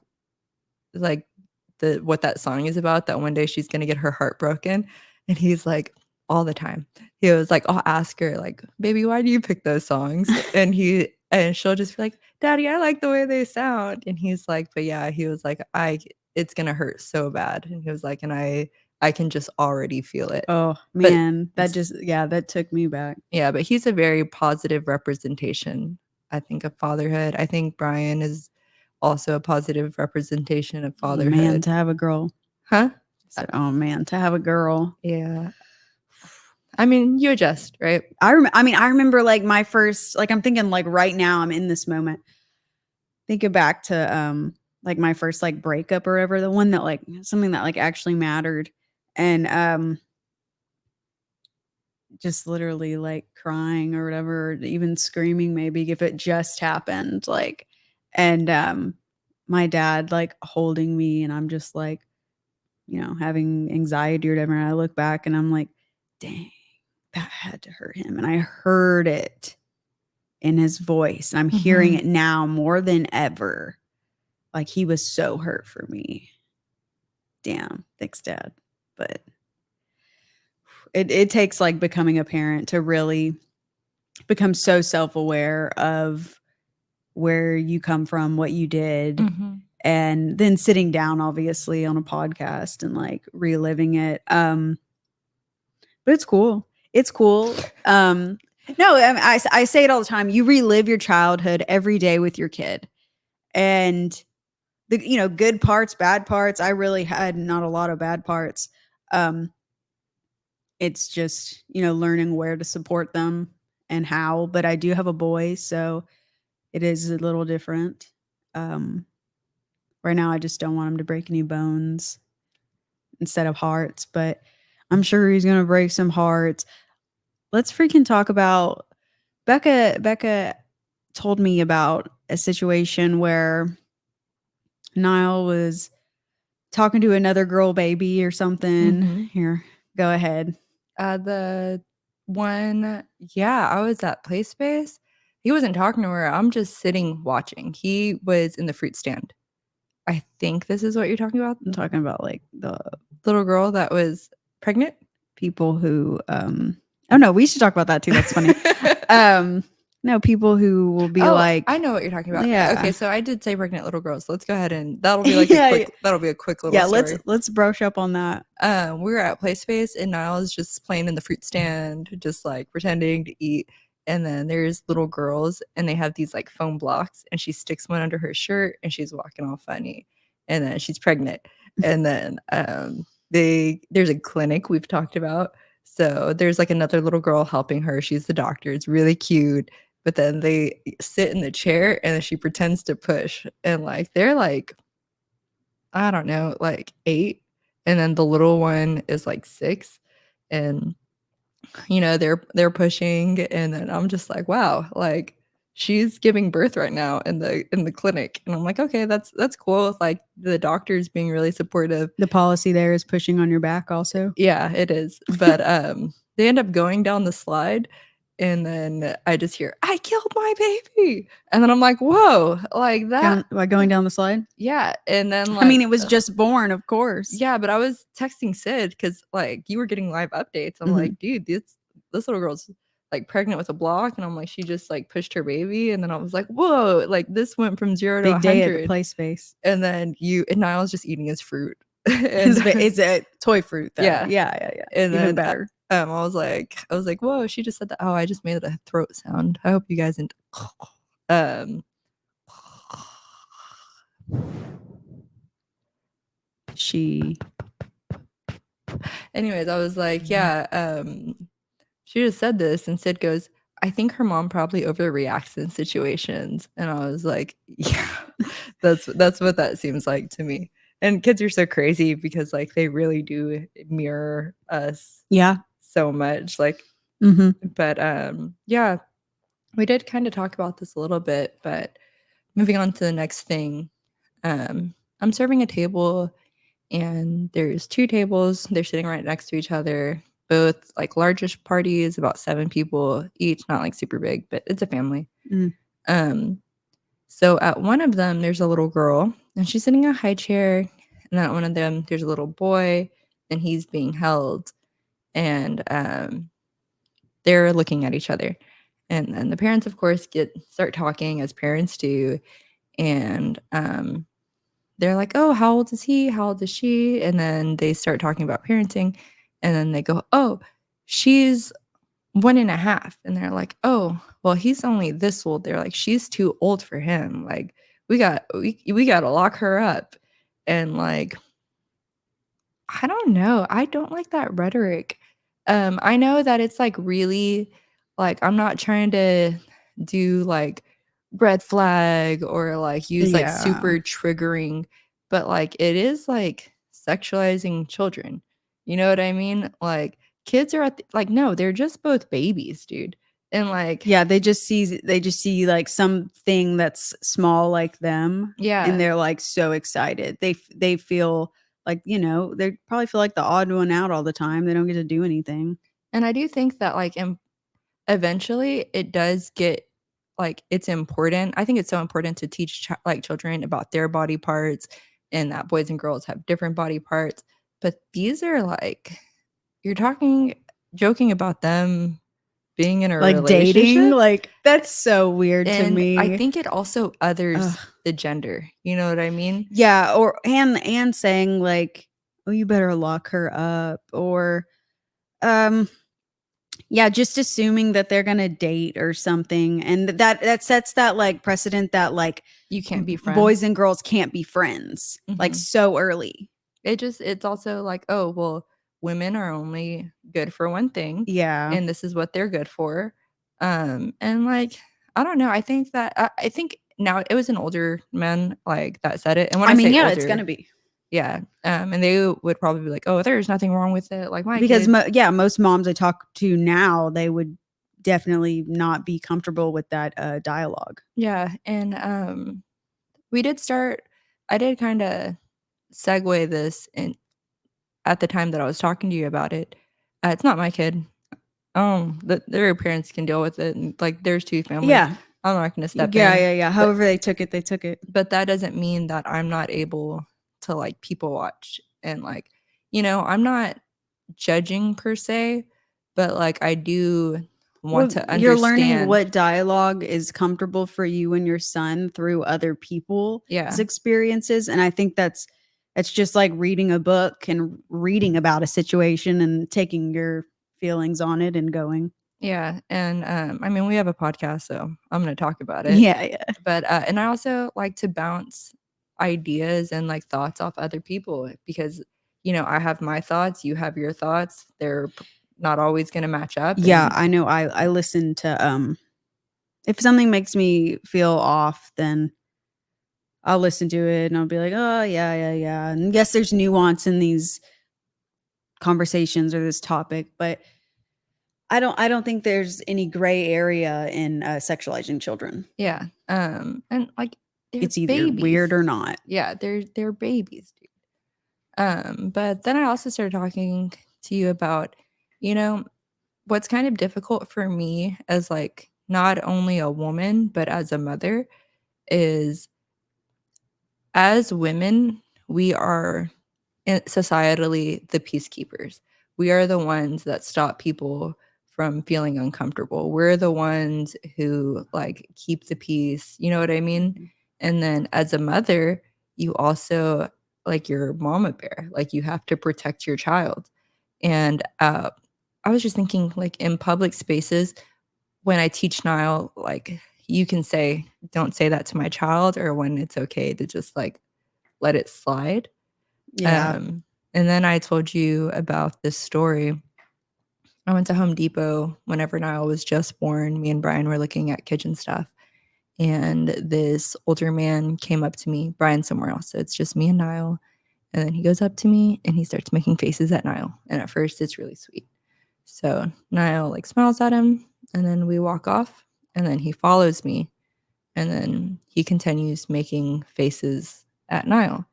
what that song is about, that one day she's gonna get her heart broken. And he's like, all the time. He was like, I'll ask her, like, "Baby, why do you pick those songs?" And she'll just be like, "Daddy, I like the way they sound." And he's like, but yeah, he was like, it's gonna hurt so bad. And he was like, and I can just already feel it. Oh man, that took me back. Yeah, but he's a very positive representation, I think, of fatherhood. I think Brian is also a positive representation of fatherhood. Oh, man, to have a girl. Huh? Said, oh man, to have a girl. Yeah. I mean, you adjust, right? I remember like my first, like I'm thinking like right now I'm in this moment. Thinking back to like my first like breakup or whatever, the one that like something that like actually mattered. And just literally like crying or whatever, or even screaming maybe if it just happened. Like, and my dad like holding me, and I'm just like, having anxiety or whatever. And I look back and I'm like, dang, that had to hurt him. And I heard it in his voice. And I'm hearing it now more than ever. Like, he was so hurt for me. Damn. Thanks, Dad. But it takes like becoming a parent to really become so self-aware of where you come from, what you did, and then sitting down obviously on a podcast and like reliving it. But it's cool. It's cool. No, I say it all the time. You relive your childhood every day with your kid. And the good parts, bad parts. I really had not a lot of bad parts. It's just, learning where to support them and how. But I do have a boy, so it is a little different. Right now, I just don't want him to break any bones instead of hearts, but I'm sure he's gonna break some hearts. Let's freaking talk about Becca. Becca told me about a situation where Niall was talking to another girl baby or something. Here, go ahead. The one, yeah, I was at Play Space. He wasn't talking to her. I'm just sitting watching. He was in the fruit stand. I think this is what you're talking about. I'm talking about like the little girl that was pregnant. People who, oh no, we should talk about that too. That's funny. No, people who will be like, I know what you're talking about. Yeah. Okay, so I did say pregnant little girls. Let's go ahead and that'll be like that'll be a quick little story. Let's brush up on that. We were at Play Space and Niles just playing in the fruit stand, just like pretending to eat. And then there's little girls and they have these like foam blocks and she sticks one under her shirt and she's walking all funny. And then she's pregnant. And then there's a clinic we've talked about. So there's like another little girl helping her. She's the doctor. It's really cute. But then they sit in the chair and she pretends to push. And like they're like, I don't know, like 8. And then the little one is like 6. And they're pushing. And then I'm just like, wow, like she's giving birth right now in the clinic. And I'm like, okay, that's cool. Like the doctor's being really supportive. The policy there is pushing on your back also. Yeah, it is. But they end up going down the slide and then I just hear, I killed my baby. And then I'm like, whoa, like that. By going down the slide? Yeah. And then I mean, it was just born, of course. Yeah, but I was texting Sid because like you were getting live updates. I'm like, dude, this little girl's like pregnant with a block. And I'm like, she just like pushed her baby. And then I was like, whoa, like this went from 0 to 100. Big day at the Play Space. And then Niall's just eating his fruit. It's a toy fruit though. Yeah. And even then better. I was like, whoa, she just said that. Oh, I just made a throat sound. I hope you guys anyways, I was like, yeah, she just said this and Sid goes, I think her mom probably overreacts in situations. And I was like, yeah, that's what that seems like to me. And kids are so crazy because like they really do mirror us. Yeah. So much. Like, but yeah, we did kind of talk about this a little bit, but moving on to the next thing. I'm serving a table and there's 2 tables. They're sitting right next to each other. Both like largest parties, about 7 people each, not like super big, but it's a family. So at one of them, there's a little girl and she's sitting in a high chair. And then at one of them, there's a little boy and he's being held. And they're looking at each other. And then the parents, of course, start talking as parents do. And they're like, oh, how old is he? How old is she? And then they start talking about parenting. And then they go, oh, she's 1.5. And they're like, oh, well, he's only this old. They're like, she's too old for him. Like, we got to lock her up. And like, I don't know. I don't like that rhetoric. I know that it's like really like I'm not trying to do like red flag or like use like super triggering, but like it is like sexualizing children. You know what I mean? Like kids are like no, they're just both babies, dude. And like they just see like something that's small like them. Yeah. And they're like so excited. They feel like, they probably feel like the odd one out all the time. They don't get to do anything. And I do think that, like, eventually it does get, like, it's important. I think it's so important to teach children about their body parts, and that boys and girls have different body parts. But these are like, you're joking about them being in a Like dating, relationship. like that's so weird to And I me. think it also others Ugh. the gender. You know what I mean? Yeah, or and saying like, "Oh, you better lock her up," or um yeah, just assuming that they're gonna date or something, and that sets that, like, precedent that, like, You can't be boys friends. and girls can't be friends, like, Mhm. so early. It's also like, oh, well, women are only good for one thing, Yeah. and this is what they're good for. And, like, I don't know, I think now it was an older man, like, that said it, and when I I mean, say yeah, it's older, gonna be. yeah, and they would probably be like, "Oh, there's nothing wrong with it, like my Because kids." yeah, most moms I talk to now, they would definitely not be comfortable with that, dialogue. Yeah, and, we did start I did kinda segue this in at the time that I was talking to you about it. It's not my kid. Their parents can deal with it, and, like, there's 2 families. Yeah. I'm not gonna step Yeah, in, yeah, yeah. but However they took it, they took it. that doesn't mean that I'm not able to, like, people watch and, like, I'm not judging per se, but, like, I do want Well, to you're learning understand. what dialogue is comfortable for you and your son through other people's Yeah, experiences, and I think that's just like reading a book and reading about a situation and taking your feelings on it and going. yeah, and, I mean, we have a podcast, so I'm gonna talk about it. Yeah, yeah. But, and I also like to bounce ideas and, like, thoughts off other people because, I have my thoughts, you have your thoughts. They're not always gonna match up, Yeah, and I know I listen to, if something makes me feel off, then I'll listen to it and I'll be like, "Oh, yeah, yeah, yeah." And yes, there's nuance in these conversations or this topic, but I don't think there's any gray area in, sexualizing children. yeah, and, like, they're It's either babies. weird or not. Yeah, they're babies, dude. But then I also started talking to you about, you know, what's kind of difficult for me as, like, not only a woman, but as a mother is, as women, we are societally the peacekeepers. We are the ones that stop people from feeling uncomfortable. We're the ones who, like, keep the peace. You know what I mean? Mhm. And then as a mother, you also, like, your mama bear, like, you have to protect your child. And I was just thinking, like, in public spaces, when I teach Niall, like, you can say, don't say that to my child, or when it's okay to just, like, let it slide. Yeah. Um, and then I told you about this story. I went to Home Depot whenever Niall was just born. Me and Brian were looking at kitchen stuff, and this older man came up to me. Brian's somewhere else, so it's just me and Niall. And then he goes up to me and he starts making faces at Niall. And at first, it's really sweet. So Niall, like, smiles at him, and then we walk off. And then he follows me, and then he continues making faces at Niall.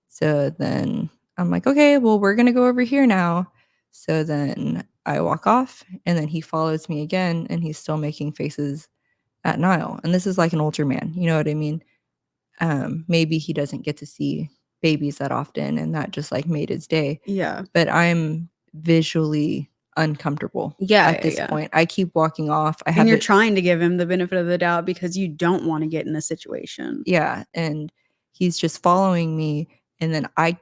So then I'm like, okay, well, we're going to go over here now. So then I walk off, and then he follows me again, and he's still making faces at Niall. And this is like an older man. You know what I mean? Maybe he doesn't get to see babies that often, and that just, like, made his day. Yeah. But I'm visually uncomfortable Yeah, at yeah, this yeah. point. I keep walking off. I And have you're it. trying to give him the benefit of the doubt because you don't wanna get in a situation. Yeah. And he's just following me. And then I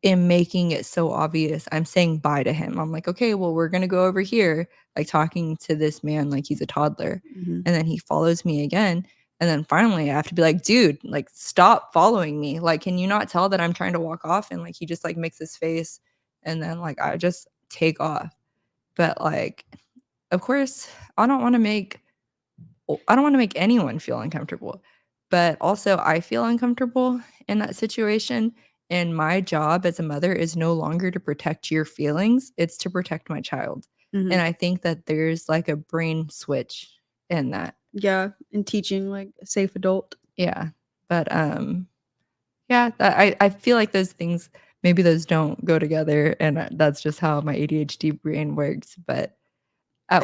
am making it so obvious. I'm saying bye to him. I'm like, "Okay, well, we're gonna go over here," like, talking to this man like he's a toddler, Mhm. and then he follows me again, and then finally, I have to be like, "Dude, like, stop following me, like, can you not tell that I'm trying to walk off?" And, like, he just, like, makes this face, and then, like, I just take off. But, like, of course, I don't wanna make I don't wanna make anyone feel uncomfortable, but also I feel uncomfortable in that situation, and my job as a mother is no longer to protect your feelings, it's to protect my child, and Mhm. I think that there's, like, a brain switch in that. Yeah, and teaching, like, a safe adult. Yeah, but, yeah, that I feel like those things maybe those don't go together, and that's just how my ADHD brain works. But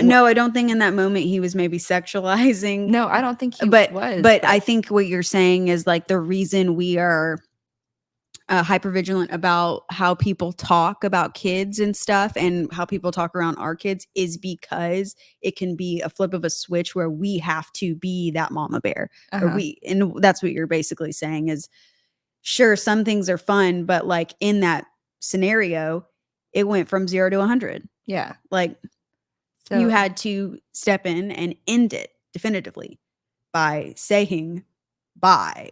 No, I don't think in that moment he was maybe sexualizing. no, I don't think he But was. but I think what you're saying is like the reason we are hypervigilant about how people talk about kids and stuff and how people talk around our kids is because it can be a flip of a switch where we have to be that mama bear or and that's what you're basically saying is sure some things are fun but like in that scenario it went from 0 to 100 yeah. like So you had to step in and end it definitively by saying bye.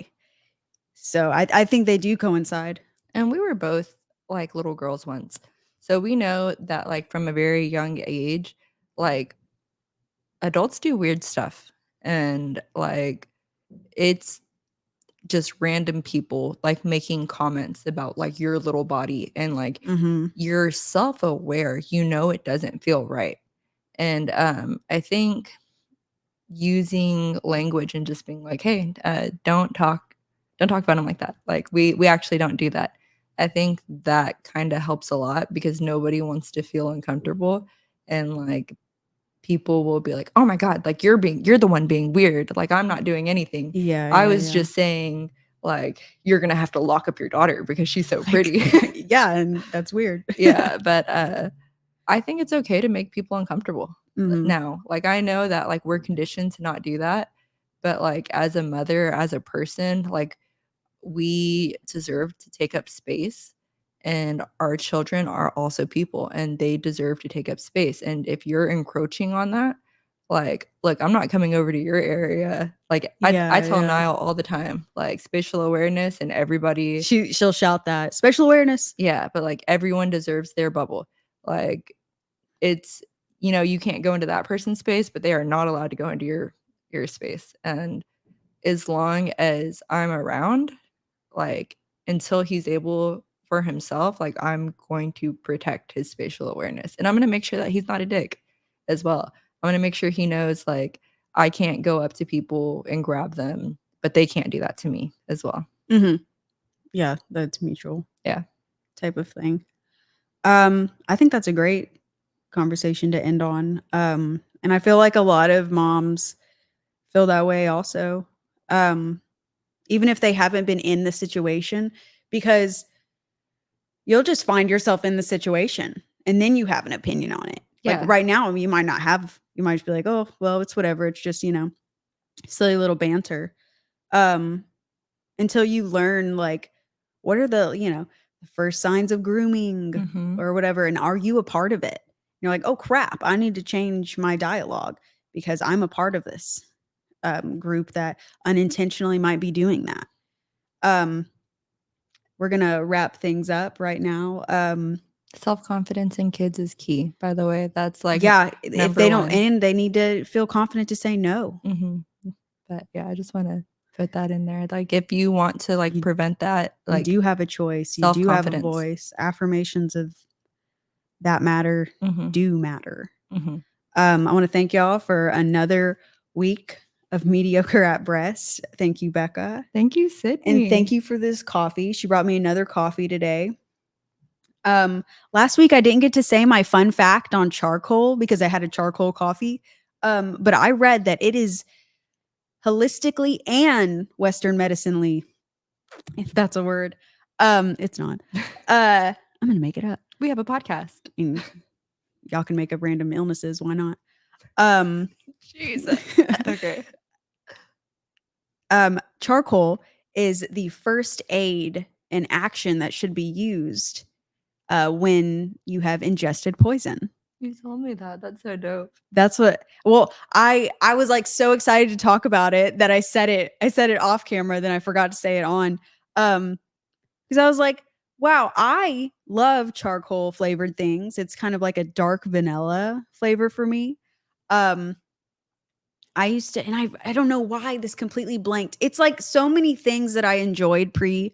So I think they do coincide. and we were both like little girls once. So we know that like from a very young age, like adults do weird stuff. And like it's just random people like making comments about like your little body and like Mm-hmm. you're self-aware, you know it doesn't feel right. And I think using language and just being like, hey, don't talk about him like that. Like we actually don't do that. I think that kind of helps a lot because nobody wants to feel uncomfortable and like people will be like, oh my God, like you're the one being weird. Like I'm not doing anything. I was just saying like you're gonna have to lock up your daughter because she's so pretty. Yeah, and that's weird. Yeah, but I think it's okay to make people uncomfortable Mhm. now. Like I know that like we're conditioned to not do that, but like as a mother, as a person, like we deserve to take up space and our children are also people and they deserve to take up space. And if you're encroaching on that, like, look, I'm not coming over to your area. Like I tell Yeah. Niall all the time, like spatial awareness and everybody. She'll shout that. Spatial awareness. Yeah, but like everyone deserves their bubble. Like it's, you can't go into that person's space, but they are not allowed to go into your space. And as long as I'm around, like until he's able for himself, like I'm going to protect his spatial awareness. And I'm going to make sure that he's not a dick as well. I'm going to make sure he knows like I can't go up to people and grab them, but they can't do that to me as well. Mhm. Yeah, that's mutual. Yeah. Type of thing. I think that's a great conversation to end on. And I feel like a lot of moms feel that way also. Even if they haven't been in the situation because you'll just find yourself in the situation and then you have an opinion on it. Like Yeah. right now, you might not have, you might just be like, oh, well, it's whatever. It's just, silly little banter. Um, until you learn like what are the first signs of grooming Mhm. or whatever. And are you a part of it? You're like, oh crap, I need to change my dialogue because I'm a part of this group that unintentionally might be doing that. We're gonna wrap things up right now. Self-confidence in kids is key, by the way. That's like Yeah, if they number don't, one. and they need to feel confident to say no. Mhm. But yeah, I just want to put that in there. Like if you want to like You, prevent that, you like do have a choice. You do have a self-confidence. voice. Affirmations of that matter do matter. Mhm. I want to thank y'all for another week of Mediocre at Breast. Thank you, Becca. Thank you, And Sydney. thank you for this coffee. She brought me another coffee today. Last week I didn't get to say my fun fact on charcoal because I had a charcoal coffee. But I read that it is holistically and Western medicinely, if that's a word. It's not. I'm gonna make it up. We have a podcast. And y'all can make up random illnesses. Why not? Jesus. Okay. Charcoal is the first aid and action that should be used when you have ingested poison. You told me that. That's so dope. That's what. Well, I was like so excited to talk about it that I said it off camera, then I forgot to say it on. Because I was like, wow, I love charcoal flavored things. It's kind of like a dark vanilla flavor for me. I used to, and I don't know why this completely blanked. It's like so many things that I enjoyed pre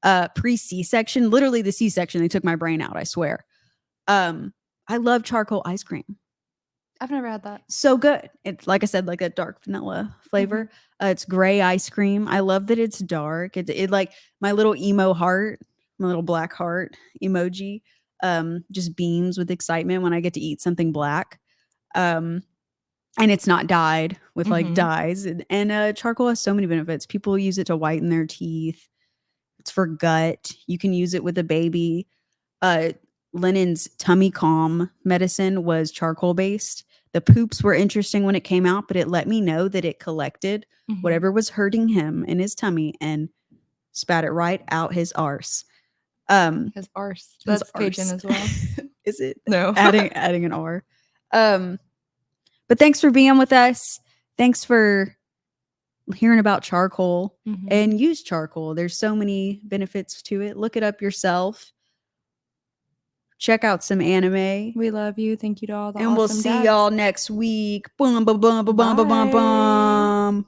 C-section. Literally the C-section, they took my brain out, I swear. I love charcoal ice cream. I've never had that. So good. It's like I said, like a dark vanilla flavor. It's gray ice cream. I love that it's dark. It like my little emo heart my little black heart emoji, just beams with excitement when I get to eat something black. And it's not dyed with like Mhm. dyes. And charcoal has so many benefits. People use it to whiten their teeth. It's for gut. You can use it with a baby. Uh, Lennon's tummy calm medicine was charcoal based. The poops were interesting when it came out, but it let me know that it collected Mhm. whatever was hurting him in his tummy and spat it right out his arse. His arse. His That's Cajun arse. as well. Is it No. adding an R? But thanks for being with us. Thanks for hearing about charcoal Mhm. and use charcoal. There's so many benefits to it. Look it up yourself. Check out some anime. We love you. Thank you to all the And we'll awesome see dads. y'all next week. Boom, boom, boom, boom, boom, boom, boom, Bye. boom.